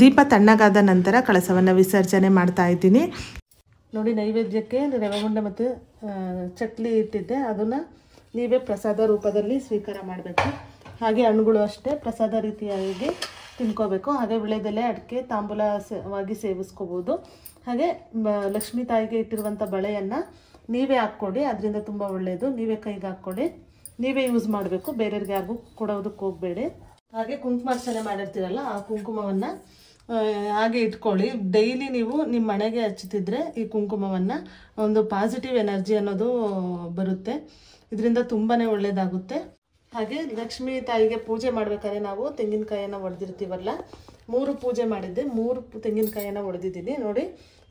ದೀಪ ತಣ್ಣಗಾದ ನಂತರ ಕಳಸವನ್ನು ವಿಸರ್ಜನೆ ಮಾಡ್ತಾ ಇದ್ದೀನಿ. ನೋಡಿ, ನೈವೇದ್ಯಕ್ಕೆ ರವೆ ಉಂಡೆ ಮತ್ತು ಚಕ್ಲಿ ಇಟ್ಟಿದ್ದೆ. ಅದನ್ನು ನೀವೇ ಪ್ರಸಾದ ರೂಪದಲ್ಲಿ ಸ್ವೀಕಾರ ಮಾಡಬೇಕು. ಹಾಗೆ ಹಣ್ಣುಗಳು ಅಷ್ಟೇ ಪ್ರಸಾದ ರೀತಿಯಾಗಿ ತಿನ್ಕೋಬೇಕು. ಹಾಗೆ ವಿಳೆದೆಲೆ, ಅಡಿಕೆ, ತಾಂಬೂಲವಾಗಿ ಸೇವಿಸ್ಕೋಬೋದು. ಹಾಗೆ ಲಕ್ಷ್ಮೀ ತಾಯಿಗೆ ಇಟ್ಟಿರುವಂಥ ಬಳೆಯನ್ನು ನೀವೇ ಹಾಕ್ಕೊಡಿ. ಅದರಿಂದ ತುಂಬ ಒಳ್ಳೆಯದು. ನೀವೇ ಕೈಗೆ ಹಾಕ್ಕೊಡಿ. ನೀವೇ ಯೂಸ್ ಮಾಡಬೇಕು. ಬೇರೆಯವ್ರಿಗೆ ಯಾರಿಗೂ ಕೊಡೋದಕ್ಕೆ ಹೋಗಬೇಡಿ. ಹಾಗೆ ಕುಂಕುಮಾರ್ಚನೆ ಮಾಡಿರ್ತೀರಲ್ಲ, ಆ ಕುಂಕುಮವನ್ನು ಹಾಗೆ ಇಟ್ಕೊಳ್ಳಿ. ಡೈಲಿ ನೀವು ನಿಮ್ಮ ಮನೆಗೆ ಹಚ್ಚುತ್ತಿದ್ರೆ ಈ ಕುಂಕುಮವನ್ನು ಒಂದು ಪಾಸಿಟಿವ್ ಎನರ್ಜಿ ಅನ್ನೋದು ಬರುತ್ತೆ. ಇದರಿಂದ ತುಂಬಾ ಒಳ್ಳೆಯದಾಗುತ್ತೆ. ಹಾಗೆ ಲಕ್ಷ್ಮೀ ತಾಯಿಗೆ ಪೂಜೆ ಮಾಡಬೇಕಾದ್ರೆ ನಾವು ತೆಂಗಿನಕಾಯಿಯನ್ನು ಒಡೆದಿರ್ತೀವಲ್ಲ, 3 ಪೂಜೆ ಮಾಡಿದ್ದೆ, 3 ತೆಂಗಿನಕಾಯಿಯನ್ನು ಒಡೆದಿದ್ದೀನಿ. ನೋಡಿ,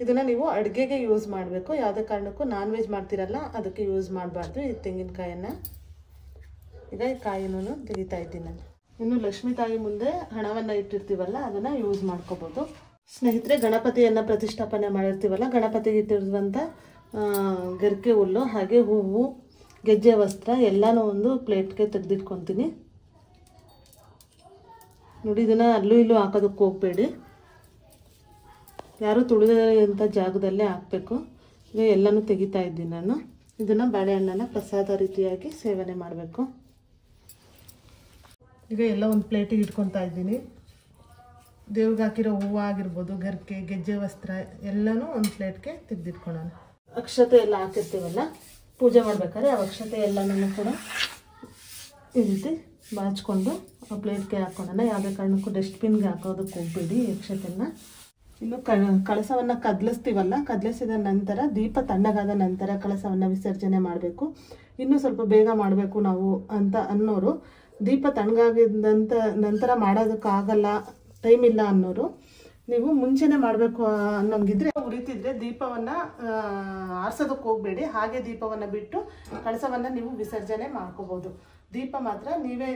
ಇದನ್ನು ನೀವು ಅಡುಗೆಗೆ ಯೂಸ್ ಮಾಡಬೇಕು. ಯಾವುದೇ ಕಾರಣಕ್ಕೂ ನಾನ್ ವೆಜ್ ಮಾಡ್ತೀರಲ್ಲ ಅದಕ್ಕೆ ಯೂಸ್ ಮಾಡಬಾರ್ದು ಈ ತೆಂಗಿನಕಾಯನ್ನು. ಈಗ ಈ ಕಾಯಿನೂ ತೆಗಿತಾ ಇದ್ದೀನಿ ನಾನು. ಇನ್ನು ಲಕ್ಷ್ಮೀ ತಾಯಿ ಮುಂದೆ ಹಣವನ್ನು ಇಟ್ಟಿರ್ತೀವಲ್ಲ ಅದನ್ನು ಯೂಸ್ ಮಾಡ್ಕೋಬೋದು. ಸ್ನೇಹಿತರೆ, ಗಣಪತಿಯನ್ನು ಪ್ರತಿಷ್ಠಾಪನೆ ಮಾಡಿರ್ತೀವಲ್ಲ, ಗಣಪತಿಗೆ ಇಟ್ಟಿರುವಂಥ ಗರಿಕೆ ಹುಲ್ಲು, ಹಾಗೆ ಹೂವು, ಗೆಜ್ಜೆ ವಸ್ತ್ರ ಎಲ್ಲನೂ ಒಂದು ಪ್ಲೇಟ್ಗೆ ತೆಗೆದಿಟ್ಕೊತೀನಿ. ನೋಡಿ, ಇದನ್ನು ಅಲ್ಲೂ ಇಲ್ಲೂ ಹಾಕೋದಕ್ಕೆ ಹೋಗಬೇಡಿ. ಯಾರು ತುಳಿದಂಥ ಜಾಗದಲ್ಲೇ ಹಾಕಬೇಕು. ಈಗ ಎಲ್ಲನೂ ತೆಗಿತಾ ಇದ್ದೀನಿ ನಾನು. ಇದನ್ನು ಬಾಳೆಹಣ್ಣನ್ನು ಪ್ರಸಾದ ರೀತಿಯಾಗಿ ಸೇವನೆ ಮಾಡಬೇಕು. ಈಗ ಎಲ್ಲ ಒಂದು ಪ್ಲೇಟಿಗೆ ಇಟ್ಕೊತಾ ಇದ್ದೀನಿ. ದೇವ್ರಿಗೆ ಹಾಕಿರೋ ಹೂವು ಆಗಿರ್ಬೋದು, ಗರಿಕೆ, ಗೆಜ್ಜೆ ವಸ್ತ್ರ ಎಲ್ಲನೂ ಒಂದು ಪ್ಲೇಟ್ಗೆ ತೆಗೆದಿಟ್ಕೊಳ್ಳೋಣ. ಅಕ್ಷತೆ ಎಲ್ಲ ಹಾಕಿರ್ತೀವಲ್ಲ ಪೂಜೆ ಮಾಡ್ಬೇಕಾದ್ರೆ, ಆ ಅಕ್ಷತೆ ಎಲ್ಲನೂ ಕೂಡ ಈ ರೀತಿ ಬಾಚ್ಕೊಂಡು ಆ ಪ್ಲೇಟ್ಗೆ ಹಾಕ್ಕೊಳ್ಳೋಣ. ಯಾವುದೇ ಕಾರಣಕ್ಕೂ ಡಸ್ಟ್ಬಿನ್ಗೆ ಹಾಕೋದಕ್ಕೆ ಹೋಗಬೇಡಿ ಈ ಅಕ್ಷತೆಯನ್ನು. ಇನ್ನು ಕಳಸವನ್ನು ಕದಲಿಸ್ತೀವಲ್ಲ, ಕದಲಿಸಿದ ನಂತರ ದೀಪ ತಣ್ಣಗಾದ ನಂತರ ಕಳಸವನ್ನು ವಿಸರ್ಜನೆ ಮಾಡಬೇಕು. ಇನ್ನೂ ಸ್ವಲ್ಪ ಬೇಗ ಮಾಡಬೇಕು ನಾವು ಅಂತ ಅನ್ನೋರು, ದೀಪ ತಣ್ಣಗಾಗಿದ್ದಂಥ ನಂತರ ಮಾಡೋದಕ್ಕಾಗಲ್ಲ, ಟೈಮ್ ಇಲ್ಲ ಅನ್ನೋರು, ನೀವು ಮುಂಚೆನೇ ಮಾಡಬೇಕು ಅನ್ನೋಂಗಿದ್ರೆ ಉರಿತಿದ್ರೆ ದೀಪವನ್ನು ಆರಿಸೋದಕ್ಕೆ ಹೋಗಬೇಡಿ. ಹಾಗೆ ದೀಪವನ್ನು ಬಿಟ್ಟು ಕಳಸವನ್ನು ನೀವು ವಿಸರ್ಜನೆ ಮಾಡ್ಕೋಬೋದು. ದೀಪ ಮಾತ್ರ ನೀವೇ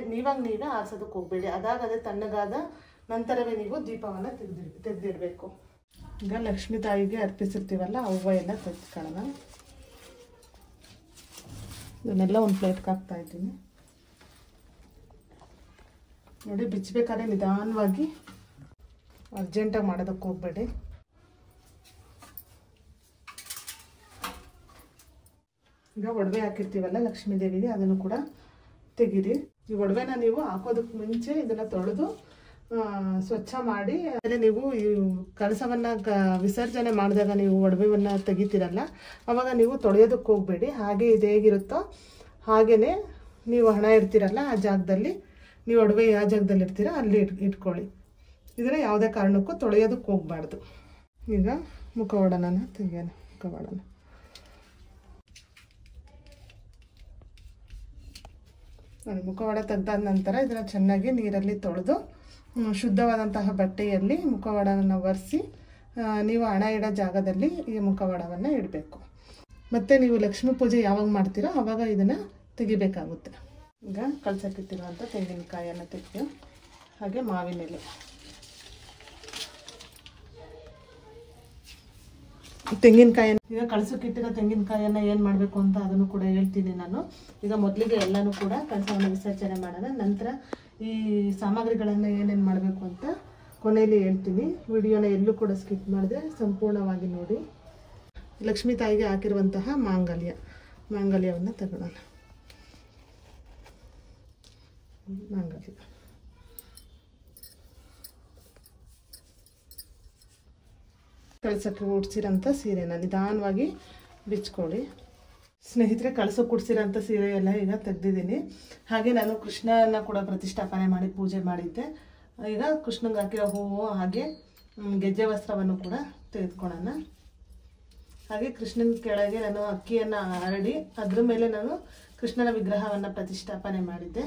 ಆರಿಸೋದಕ್ಕೆ ಹೋಗಬೇಡಿ. ಅದಾಗದೆ ತಣ್ಣಗಾದ ನಂತರವೇ ನೀವು ದೀಪವನ್ನು ತೆಗೆದಿಡಬೇಕು. ಈಗ ಲಕ್ಷ್ಮೀ ತಾಯಿಗೆ ಅರ್ಪಿಸಿರ್ತೀವಲ್ಲ ಹೂವು ಎಲ್ಲ ತೆಗೆದುಕೊಳ್ಳೋಣ. ಇದನ್ನೆಲ್ಲ ಒಂದು ಪ್ಲೇಟ್ಗೆ ಹಾಕ್ತಾ ಇದ್ದೀನಿ. ನೋಡಿ, ಬಿಚ್ಚಬೇಕಾದ್ರೆ ನಿಧಾನವಾಗಿ, ಅರ್ಜೆಂಟಾಗಿ ಮಾಡೋದಕ್ಕೆ ಹೋಗಬೇಡಿ. ಈಗ ಒಡವೆ ಹಾಕಿರ್ತೀವಲ್ಲ ಲಕ್ಷ್ಮೀ ದೇವಿಗೆ, ಅದನ್ನು ಕೂಡ ತೆಗೀರಿ. ಈ ಒಡವೆನ ನೀವು ಹಾಕೋದಕ್ಕೆ ಮುಂಚೆ ಇದನ್ನು ತೊಳೆದು ಸ್ವಚ್ಛ ಮಾಡಿ, ಆಮೇಲೆ ನೀವು ಈ ಕಳಸವನ್ನು ವಿಸರ್ಜನೆ ಮಾಡಿದಾಗ ನೀವು ಒಡವೆಯನ್ನು ತೆಗಿತೀರಲ್ಲ, ಆವಾಗ ನೀವು ತೊಳೆಯೋದಕ್ಕೆ ಹೋಗಬೇಡಿ. ಹಾಗೆ ಇದು ಹೇಗಿರುತ್ತೋ ಹಾಗೆಯೇ ನೀವು ಹಣ ಇಡ್ತೀರಲ್ಲ ಆ ಜಾಗದಲ್ಲಿ, ನೀವು ಒಡವೆ ಯಾವ ಜಾಗದಲ್ಲಿ ಇರ್ತೀರೋ ಅಲ್ಲಿ ಇಟ್ಕೊಳ್ಳಿ. ಇದನ್ನು ಯಾವುದೇ ಕಾರಣಕ್ಕೂ ತೊಳೆಯೋದಕ್ಕೆ ಹೋಗಬಾರ್ದು. ಈಗ ಮುಖವಾಡನ ತೆಗಿಯೋಣ. ಮುಖವಾಡನ ಮುಖವಾಡ ತೆಗೆದಾದ ನಂತರ ಇದನ್ನು ಚೆನ್ನಾಗಿ ನೀರಲ್ಲಿ ತೊಳೆದು ಶುದ್ಧವಾದಂತಹ ಬಟ್ಟೆಯಲ್ಲಿ ಮುಖವಾಡವನ್ನು ಒರೆಸಿ ನೀವು ಹಣ ಇಡೋ ಜಾಗದಲ್ಲಿ ಈ ಮುಖವಾಡವನ್ನು ಇಡಬೇಕು. ಮತ್ತು ನೀವು ಲಕ್ಷ್ಮೀ ಪೂಜೆ ಯಾವಾಗ ಮಾಡ್ತೀರೋ ಆವಾಗ ಇದನ್ನು ತೆಗಿಬೇಕಾಗುತ್ತೆ. ಈಗ ಕಳ್ಸಕ್ಕಿಟ್ಟಿರುವಂಥ ತೆಂಗಿನಕಾಯನ್ನು ತೆಗೆದು, ಹಾಗೆ ಮಾವಿನ ಎಲೆ, ತೆಂಗಿನಕಾಯನ್ನು, ಈಗ ಕಳಸಕ್ಕಿಟ್ಟಿರೋ ತೆಂಗಿನಕಾಯನ್ನು ಏನು ಮಾಡಬೇಕು ಅಂತ ಅದನ್ನು ಕೂಡ ಹೇಳ್ತೀನಿ ನಾನು. ಈಗ ಮೊದಲಿಗೆ ಎಲ್ಲನೂ ಕೂಡ ಕಳಸವನ್ನು ವಿಸರ್ಜನೆ ಮಾಡೋಣ. ನಂತರ ಈ ಸಾಮಗ್ರಿಗಳನ್ನು ಏನೇನು ಮಾಡಬೇಕು ಅಂತ ಕೊನೆಯಲ್ಲಿ ಹೇಳ್ತೀನಿ. ವಿಡಿಯೋನ ಎಲ್ಲೂ ಕೂಡ ಸ್ಕಿಪ್ ಮಾಡಿದೆ, ಸಂಪೂರ್ಣವಾಗಿ ನೋಡಿ. ಲಕ್ಷ್ಮೀ ತಾಯಿಗೆ ಹಾಕಿರುವಂತಹ ಮಾಂಗಲ್ಯವನ್ನು ತಗೊಳ್ಳೋಣ. ಮಾಂಗಲ್ಯ, ಕಳಸಕ್ಕೆ ಉಡ್ಸಿರೋಂಥ ಸೀರೆನ ನಿಧಾನವಾಗಿ ಬಿಚ್ಕೊಳ್ಳಿ. ಸ್ನೇಹಿತರೆ, ಕಳಸಕ್ಕೆ ಉಡ್ಸಿರೋಂಥ ಸೀರೆ ಎಲ್ಲ ಈಗ ತೆಗೆದಿದ್ದೀನಿ. ಹಾಗೆ ನಾನು ಕೃಷ್ಣನ ಕೂಡ ಪ್ರತಿಷ್ಠಾಪನೆ ಮಾಡಿ ಪೂಜೆ ಮಾಡಿದ್ದೆ. ಈಗ ಕೃಷ್ಣಂಗೆ ಹಾಕಿರೋ ಹೂವು ಹಾಗೆ ಗೆಜ್ಜೆ ವಸ್ತ್ರವನ್ನು ಕೂಡ ತೆಗೆದುಕೊಳ್ಳೋಣ. ಹಾಗೆ ಕೃಷ್ಣನ ಕೆಳಗೆ ನಾನು ಅಕ್ಕಿಯನ್ನು ಹರಡಿ ಅದ್ರ ಮೇಲೆ ನಾನು ಕೃಷ್ಣನ ವಿಗ್ರಹವನ್ನು ಪ್ರತಿಷ್ಠಾಪನೆ ಮಾಡಿದ್ದೆ.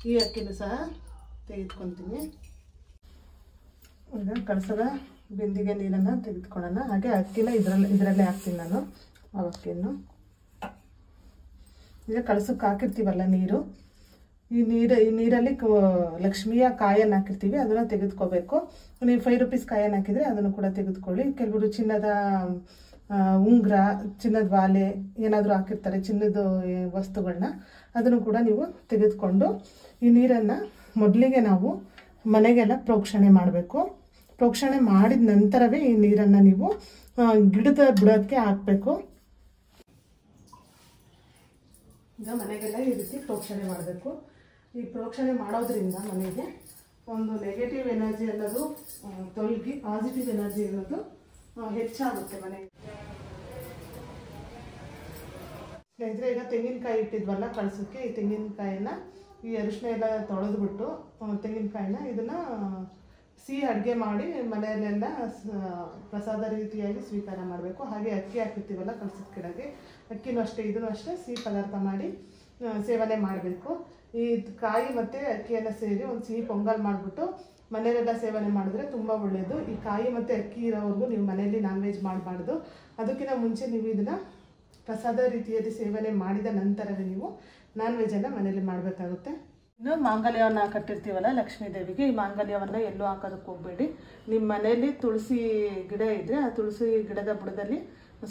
ಈ ಅಕ್ಕಿನೂ ಸಹ ತೆಗೆದುಕೊತೀನಿ. ಈಗ ಕಳಸದ ಬಿಂದಿಗೆ ನೀರನ್ನು ತೆಗೆದುಕೊಳ್ಳೋಣ. ಹಾಗೆ ಅಕ್ಕಿನ ಇದರಲ್ಲೇ ಹಾಕ್ತೀನಿ ನಾನು. ಆ ಅಕ್ಕಿಯನ್ನು ಈಗ ಕಳಸಕ್ಕೆ ಹಾಕಿರ್ತೀವಲ್ಲ ನೀರು, ಈ ನೀರಲ್ಲಿ ಲಕ್ಷ್ಮಿಯ ಕಾಯನ್ನು ಹಾಕಿರ್ತೀವಿ, ಅದನ್ನು ತೆಗೆದುಕೋಬೇಕು. ನೀವು 5 ರೂಪೀಸ್ ಕಾಯನ್ನು ಹಾಕಿದರೆ ಅದನ್ನು ಕೂಡ ತೆಗೆದುಕೊಳ್ಳಿ. ಕೆಲವರು ಚಿನ್ನದ ಉಂಗುರ, ಚಿನ್ನದ ವಾಲೆ ಏನಾದರೂ ಹಾಕಿರ್ತಾರೆ, ಚಿನ್ನದ ವಸ್ತುಗಳನ್ನ, ಅದನ್ನು ಕೂಡ ನೀವು ತೆಗೆದುಕೊಂಡು ಈ ನೀರನ್ನು ಮೊದಲಿಗೆ ನಾವು ಮನೆಗೆಲ್ಲ ಪ್ರೋಕ್ಷಣೆ ಮಾಡಬೇಕು. ಪ್ರೋಕ್ಷಣೆ ಮಾಡಿದ ನಂತರವೇ ಈ ನೀರನ್ನು ನೀವು ಗಿಡದ ಬುಡಕ್ಕೆ ಹಾಕಬೇಕು. ಈಗ ಮನೆಗೆಲ್ಲ ಈ ರೀತಿ ಪ್ರೋಕ್ಷಣೆ ಮಾಡಬೇಕು. ಈ ಪ್ರೋಕ್ಷಣೆ ಮಾಡೋದ್ರಿಂದ ಮನೆಗೆ ಒಂದು ನೆಗೆಟಿವ್ ಎನರ್ಜಿ ಅನ್ನೋದು ತೊಲಗಿ ಪಾಸಿಟಿವ್ ಎನರ್ಜಿ ಅನ್ನೋದು ಹೆಚ್ಚಾಗುತ್ತೆ ಮನೆಗೆ. ಸ್ನೇಹಿತರೆ, ಈಗ ತೆಂಗಿನಕಾಯಿ ಇಟ್ಟಿದ್ವಲ್ಲ ಕಳಸಕ್ಕೆ, ಈ ತೆಂಗಿನಕಾಯಿನ ಈ ಅರಿಶಿನ ಎಲ್ಲ ತೊಳೆದ್ಬಿಟ್ಟು ತೆಂಗಿನಕಾಯಿನ ಇದನ್ನು ಸಿಹಿ ಅಡುಗೆ ಮಾಡಿ ಮನೆಯಲ್ಲೆಲ್ಲ ಪ್ರಸಾದ ರೀತಿಯಾಗಿ ಸ್ವೀಕಾರ ಮಾಡಬೇಕು. ಹಾಗೆ ಅಕ್ಕಿ ಹಾಕಿರ್ತೀವಲ್ಲ ಕಳಸದ ಕೆಳಗೆ, ಅಕ್ಕಿನೂ ಅಷ್ಟೇ, ಇದನ್ನು ಅಷ್ಟೇ ಸಿಹಿ ಪದಾರ್ಥ ಮಾಡಿ ಸೇವನೆ ಮಾಡಬೇಕು. ಈ ಕಾಯಿ ಮತ್ತು ಅಕ್ಕಿಯನ್ನು ಸೇರಿ ಒಂದು ಸಿಹಿ ಪೊಂಗಲ್ ಮಾಡಿಬಿಟ್ಟು ಮನೆಯಲ್ಲೆಲ್ಲ ಸೇವನೆ ಮಾಡಿದ್ರೆ ತುಂಬ ಒಳ್ಳೆಯದು. ಈ ಕಾಯಿ ಮತ್ತು ಅಕ್ಕಿ ಇರೋವರೆಗೂ ನೀವು ಮನೆಯಲ್ಲಿ ನಾನ್ ವೆಜ್ ಮಾಡಬಾರ್ದು. ಅದಕ್ಕಿಂತ ಮುಂಚೆ ನೀವು ಇದನ್ನು ಪ್ರಸಾದ ರೀತಿಯಲ್ಲಿ ಸೇವನೆ ಮಾಡಿದ ನಂತರವೇ ನೀವು ನಾನ್ ವೆಜ್ಜನ್ನು ಮನೆಯಲ್ಲಿ ಮಾಡಬೇಕಾಗುತ್ತೆ. ಇನ್ನು ಮಾಂಗಲ್ಯವನ್ನು ಕಟ್ಟಿರ್ತೀವಲ್ಲ ಲಕ್ಷ್ಮೀ ದೇವಿಗೆ, ಈ ಮಾಂಗಲ್ಯವನ್ನು ಎಲ್ಲೂ ಹಾಕೋದಕ್ಕೆ ಹೋಗಬೇಡಿ. ನಿಮ್ಮ ಮನೆಯಲ್ಲಿ ತುಳಸಿ ಗಿಡ ಇದ್ದರೆ ಆ ತುಳಸಿ ಗಿಡದ ಬುಡದಲ್ಲಿ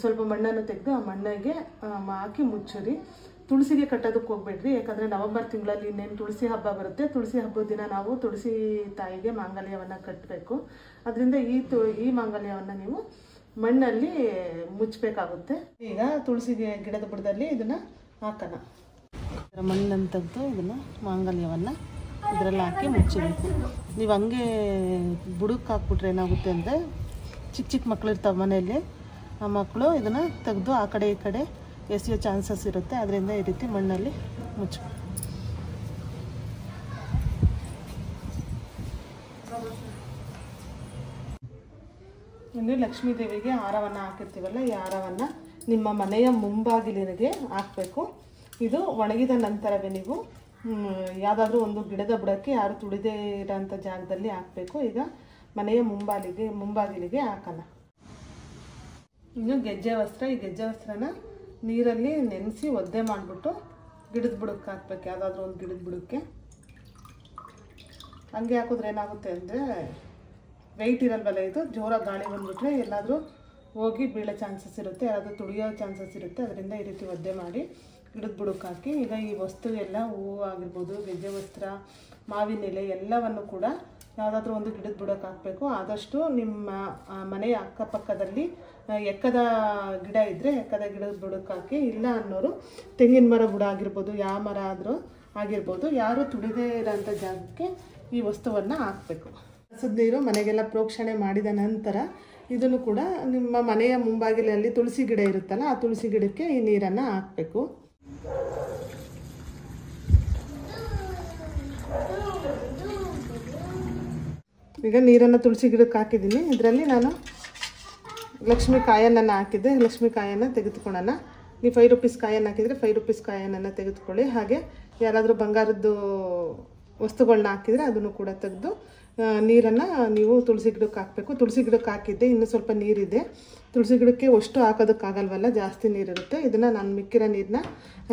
ಸ್ವಲ್ಪ ಮಣ್ಣನ್ನು ತೆಗೆದು ಆ ಮಣ್ಣಿಗೆ ಹಾಕಿ ಮುಚ್ಚಿರಿ. ತುಳಸಿಗೆ ಕಟ್ಟೋದಕ್ಕೆ ಹೋಗ್ಬೇಡ್ರಿ, ಯಾಕಂದರೆ ನವೆಂಬರ್ ತಿಂಗಳಲ್ಲಿ ಇನ್ನೇನು ತುಳಸಿ ಹಬ್ಬ ಬರುತ್ತೆ. ತುಳಸಿ ಹಬ್ಬದ ದಿನ ನಾವು ತುಳಸಿ ತಾಯಿಗೆ ಮಾಂಗಲ್ಯವನ್ನು ಕಟ್ಟಬೇಕು. ಅದರಿಂದ ಈ ಮಾಂಗಲ್ಯವನ್ನು ನೀವು ಮಣ್ಣಲ್ಲಿ ಮುಚ್ಚಬೇಕಾಗುತ್ತೆ. ಈಗ ತುಳಸಿ ಗಿಡದ ಬುಡದಲ್ಲಿ ಇದನ್ನು ಹಾಕೋಣ. ಮಣ್ಣನ್ನು ತೆಗೆದು ಇದನ್ನು ಮಾಂಗಲ್ಯವನ್ನು ಇದರಲ್ಲಿ ಹಾಕಿ ಮುಚ್ಚಬೇಕು. ನೀವು ಹಂಗೆ ಬುಡಕ್ಕೆ ಹಾಕ್ಬಿಟ್ರೆ ಏನಾಗುತ್ತೆ ಅಂದರೆ ಚಿಕ್ಕ ಮಕ್ಕಳು ಇರ್ತಾವೆ ಮನೆಯಲ್ಲಿ, ಆ ಮಕ್ಕಳು ಇದನ್ನು ತೆಗೆದು ಆ ಕಡೆ ಈ ಕಡೆ ಎಸೆಯೋ ಚಾನ್ಸಸ್ ಇರುತ್ತೆ. ಅದರಿಂದ ಈ ರೀತಿ ಮಣ್ಣಲ್ಲಿ ಮುಚ್ಚಬೇಕು. ಇನ್ನು ಲಕ್ಷ್ಮೀ ದೇವಿಗೆ ಹಾರವನ್ನು ಹಾಕಿರ್ತೀವಲ್ಲ, ಈ ಹಾರವನ್ನು ನಿಮ್ಮ ಮನೆಯ ಮುಂಬಾಗಿಲಿಗೆ ಹಾಕಬೇಕು. ಇದು ಒಣಗಿದ ನಂತರವೇ ನೀವು ಯಾವುದಾದ್ರೂ ಒಂದು ಗಿಡದ ಬುಡಕ್ಕೆ ಯಾರು ತುಳಿದೇ ಇರೋಂಥ ಜಾಗದಲ್ಲಿ ಹಾಕಬೇಕು. ಈಗ ಮನೆಯ ಮುಂಬಾಗಿಲಿಗೆ ಹಾಕೋಣ. ಇನ್ನು ಗೆಜ್ಜೆ ವಸ್ತ್ರ, ಈ ಗೆಜ್ಜೆ ವಸ್ತ್ರನ ನೀರಲ್ಲಿ ನೆನೆಸಿ ಒದ್ದೆ ಮಾಡಿಬಿಟ್ಟು ಗಿಡದ ಬುಡಕ್ಕೆ ಹಾಕ್ಬೇಕು. ಯಾವುದಾದ್ರೂ ಒಂದು ಗಿಡದ ಬುಡಕ್ಕೆ ಹಂಗೆ ಹಾಕಿದ್ರೆ ಏನಾಗುತ್ತೆ ಅಂದರೆ ವೆಯ್ಟ್ ಇರಲ್ವಲ್ಲ, ಇದು ಜೋರಾಗಿ ಗಾಳಿ ಬಂದುಬಿಟ್ರೆ ಎಲ್ಲಾದರೂ ಹೋಗಿ ಬೀಳೋ ಚಾನ್ಸಸ್ ಇರುತ್ತೆ, ಯಾರಾದರೂ ತುಳಿಯೋ ಚಾನ್ಸಸ್ ಇರುತ್ತೆ. ಅದರಿಂದ ಈ ರೀತಿ ಒದ್ದೆ ಮಾಡಿ ಗಿಡದ ಬುಡಕ್ಕೆ ಹಾಕಿ ಈಗ ಈ ವಸ್ತು ಎಲ್ಲ ಹೂವು ಆಗಿರ್ಬೋದು, ಗೆಜ್ಜೆ ವಸ್ತ್ರ, ಮಾವಿನ ಎಲೆ ಎಲ್ಲವನ್ನು ಕೂಡ ಯಾವುದಾದ್ರೂ ಒಂದು ಗಿಡದ ಬುಡಕ್ಕೆ ಹಾಕಬೇಕು. ಆದಷ್ಟು ನಿಮ್ಮ ಮನೆಯ ಅಕ್ಕಪಕ್ಕದಲ್ಲಿ ಎಕ್ಕದ ಗಿಡ ಇದ್ದರೆ ಎಕ್ಕದ ಗಿಡದ ಬುಡಕ್ಕೆ ಹಾಕಿ, ಇಲ್ಲ ಅನ್ನೋರು ತೆಂಗಿನ ಮರ ಬುಡ ಆಗಿರ್ಬೋದು, ಯಾವ ಮರ ಆದರೂ ಆಗಿರ್ಬೋದು, ಯಾರು ತುಳಿದೇ ಇರೋಂಥ ಜಾಗಕ್ಕೆ ಈ ವಸ್ತುವನ್ನು ಹಾಕಬೇಕು. ಕಸದ ನೀರು ಮನೆಗೆಲ್ಲ ಪ್ರೋಕ್ಷಣೆ ಮಾಡಿದ ನಂತರ ಇದನ್ನು ಕೂಡ ನಿಮ್ಮ ಮನೆಯ ಮುಂಬಾಗಿಲಲ್ಲಿ ತುಳಸಿ ಗಿಡ ಇರುತ್ತಲ್ಲ, ಆ ತುಳಸಿ ಗಿಡಕ್ಕೆ ಈ ನೀರನ್ನು ಹಾಕಬೇಕು. ಈಗ ನೀರನ್ನು ತುಳಸಿ ಗಿಡಕ್ಕೆ ಹಾಕಿದ್ದೀನಿ. ಇದರಲ್ಲಿ ನಾನು ಲಕ್ಷ್ಮೀ ಕಾಯನ್ನು ಹಾಕಿದ್ದೆ. ಲಕ್ಷ್ಮೀ ಕಾಯನ್ನು ತೆಗೆದುಕೊಳ್ಳೋಣ. ನೀವು 5 ರೂಪೀಸ್ ಕಾಯನ್ನು ಹಾಕಿದರೆ 5 ರೂಪೀಸ್ ಕಾಯನ್ನು ತೆಗೆದುಕೊಳ್ಳಿ. ಹಾಗೆ ಯಾರಾದರೂ ಬಂಗಾರದ್ದು ವಸ್ತುಗಳನ್ನ ಹಾಕಿದರೆ ಅದನ್ನು ಕೂಡ ತೆಗೆದು ನೀರನ್ನು ನೀವು ತುಳಸಿ ಗಿಡಕ್ಕೆ ಹಾಕಬೇಕು. ತುಳಸಿ ಗಿಡಕ್ಕೆ ಹಾಕಿದ್ದೆ, ಇನ್ನೂ ಸ್ವಲ್ಪ ನೀರಿದೆ. ತುಳಸಿ ಗಿಡಕ್ಕೆ ಅಷ್ಟು ಹಾಕೋದಕ್ಕಾಗಲ್ವಲ್ಲ, ಜಾಸ್ತಿ ನೀರಿರುತ್ತೆ. ಇದನ್ನು ನಾನು ಮಿಕ್ಕಿರೋ ನೀರನ್ನ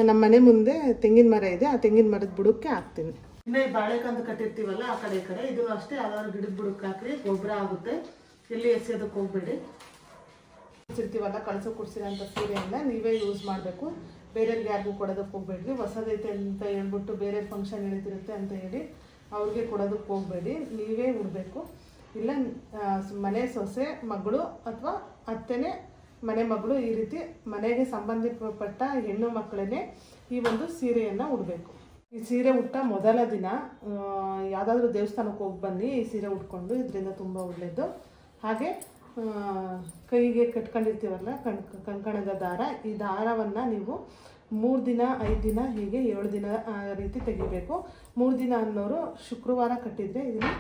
ನಮ್ಮ ಮನೆ ಮುಂದೆ ತೆಂಗಿನ ಮರ ಇದೆ, ಆ ತೆಂಗಿನ ಮರದ ಬುಡಕ್ಕೆ ಹಾಕ್ತೀನಿ. ಇನ್ನೇ ಬಾಳೆಕಂದು ಕಟ್ಟಿರ್ತೀವಲ್ಲ ಆ ಕಡೆ ಈ ಕಡೆ, ಇದನ್ನು ಅಷ್ಟೇ ಯಾವ್ದಾದ್ರು ಗಿಡದ ಬುಡಕ್ಕೆ ಹಾಕಿ, ಗೊಬ್ಬರ ಆಗುತ್ತೆ. ಎಲ್ಲಿ ಎಸೆಯೋದಕ್ಕೆ ಹೋಗ್ಬೇಡಿ. ಕುಡಿಸಿರ್ತೀವಲ್ಲ, ಕಳಸ ಕುಡಿಸಿರೋಂಥ ಸೀರೆಯನ್ನು ನೀವೇ ಯೂಸ್ ಮಾಡಬೇಕು. ಬೇರೆಯವ್ರಿಗೆ ಯಾರಿಗೂ ಕೊಡೋದಕ್ಕೆ ಹೋಗಬೇಡ್ರಿ. ಹೊಸದೈತೆ ಅಂತ ಹೇಳ್ಬಿಟ್ಟು ಬೇರೆ ಫಂಕ್ಷನ್ ಹೇಳಿದಿರುತ್ತೆ ಅಂತ ಹೇಳಿ ಅವ್ರಿಗೆ ಕೊಡೋದಕ್ಕೆ ಹೋಗಬೇಡಿ. ನೀವೇ ಉಡಬೇಕು. ಇಲ್ಲ ಮನೆ ಸೊಸೆ ಮಗಳು ಅಥವಾ ಅತ್ತೆನೇ ಮನೆ ಮಗಳು, ಈ ರೀತಿ ಮನೆಗೆ ಸಂಬಂಧಪಟ್ಟ ಹೆಣ್ಣು ಮಕ್ಕಳನ್ನೇ ಈ ಒಂದು ಸೀರೆಯನ್ನು ಉಡಬೇಕು. ಈ ಸೀರೆ ಉಟ್ಟ ಮೊದಲ ದಿನ ಯಾವುದಾದ್ರೂ ದೇವಸ್ಥಾನಕ್ಕೆ ಹೋಗಿ ಬನ್ನಿ ಈ ಸೀರೆ ಉಟ್ಕೊಂಡು, ಇದರಿಂದ ತುಂಬ ಒಳ್ಳೆಯದು. ಹಾಗೆ ಕೈಗೆ ಕಟ್ಕೊಂಡಿರ್ತೀವಲ್ಲ ಕಂಕಣದ ದಾರ, ಈ ದಾರವನ್ನು ನೀವು 3 ದಿನ 5 ದಿನ ಹೀಗೆ 7 ದಿನ ರೀತಿ ತೆಗಿಬೇಕು. 3 ದಿನ ಅನ್ನೋರು ಶುಕ್ರವಾರ ಕಟ್ಟಿದರೆ ಇದನ್ನು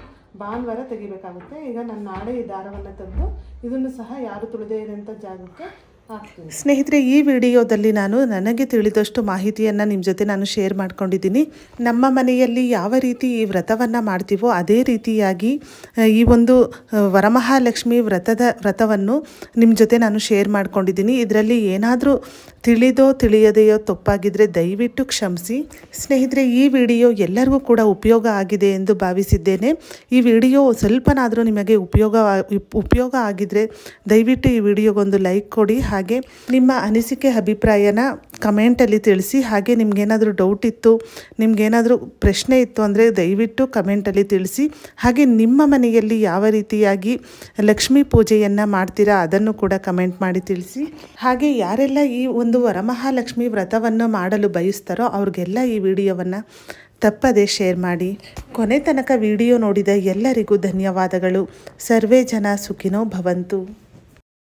ಭಾನುವಾರ ತೆಗಿಬೇಕಾಗುತ್ತೆ. ಈಗ ನಾನು ನಾಳೆ ಈ ದಾರವನ್ನು ತೆಗೆದು ಇದನ್ನು ಸಹ ಯಾರು ತುಳಿದೇ ಇರೋಂಥ ಜಾಗಕ್ಕೆ ಹಾಕ್ತೀನಿ. ಸ್ನೇಹಿತರೆ, ಈ ವಿಡಿಯೋದಲ್ಲಿ ನಾನು ನನಗೆ ತಿಳಿದಷ್ಟು ಮಾಹಿತಿಯನ್ನು ನಿಮ್ಮ ಜೊತೆ ನಾನು ಶೇರ್ ಮಾಡ್ಕೊಂಡಿದ್ದೀನಿ. ನಮ್ಮ ಮನೆಯಲ್ಲಿ ಯಾವ ರೀತಿ ಈ ವ್ರತವನ್ನು ಮಾಡ್ತೀವೋ ಅದೇ ರೀತಿಯಾಗಿ ಈ ಒಂದು ವರಮಹಾಲಕ್ಷ್ಮಿ ವ್ರತವನ್ನು ನಿಮ್ಮ ಜೊತೆ ನಾನು ಶೇರ್ ಮಾಡ್ಕೊಂಡಿದ್ದೀನಿ. ಇದರಲ್ಲಿ ಏನಾದರೂ ತಿಳಿದೋ ತಿಳಿಯದೆಯೋ ತಪ್ಪಾಗಿದ್ದರೆ ದಯವಿಟ್ಟು ಕ್ಷಮಿಸಿ. ಸ್ನೇಹಿತರೆ, ಈ ವಿಡಿಯೋ ಎಲ್ಲರಿಗೂ ಕೂಡ ಉಪಯೋಗ ಆಗಿದೆ ಎಂದು ಭಾವಿಸಿದ್ದೇನೆ. ಈ ವಿಡಿಯೋ ಸ್ವಲ್ಪನಾದರೂ ನಿಮಗೆ ಉಪಯೋಗ ಆಗಿದ್ದರೆ ದಯವಿಟ್ಟು ಈ ವಿಡಿಯೋಗೊಂದು ಲೈಕ್ ಕೊಡಿ. ಹಾಗೆ ನಿಮ್ಮ ಅನಿಸಿಕೆ ಅಭಿಪ್ರಾಯನ ಕಮೆಂಟಲ್ಲಿ ತಿಳಿಸಿ. ಹಾಗೆ ನಿಮಗೇನಾದರೂ ಡೌಟ್ ಇತ್ತು, ನಿಮಗೇನಾದರೂ ಪ್ರಶ್ನೆ ಇತ್ತು ಅಂದರೆ ದಯವಿಟ್ಟು ಕಮೆಂಟಲ್ಲಿ ತಿಳಿಸಿ. ಹಾಗೆ ನಿಮ್ಮ ಮನೆಯಲ್ಲಿ ಯಾವ ರೀತಿಯಾಗಿ ಲಕ್ಷ್ಮೀ ಪೂಜೆಯನ್ನು ಮಾಡ್ತೀರಾ ಅದನ್ನು ಕೂಡ ಕಮೆಂಟ್ ಮಾಡಿ ತಿಳಿಸಿ. ಹಾಗೆ ಯಾರೆಲ್ಲ ಈ ಒಂದು ವರಮಹಾಲಕ್ಷ್ಮಿ ವ್ರತವನ್ನು ಮಾಡಲು ಬಯಸ್ತಾರೋ ಅವ್ರಿಗೆಲ್ಲ ಈ ವಿಡಿಯೋವನ್ನು ತಪ್ಪದೆ ಶೇರ್ ಮಾಡಿ. ಕೊನೆ ತನಕ ವಿಡಿಯೋ ನೋಡಿದ ಎಲ್ಲರಿಗೂ ಧನ್ಯವಾದಗಳು. ಸರ್ವೇ ಜನ ಸುಖಿನೋ ಭವಂತು.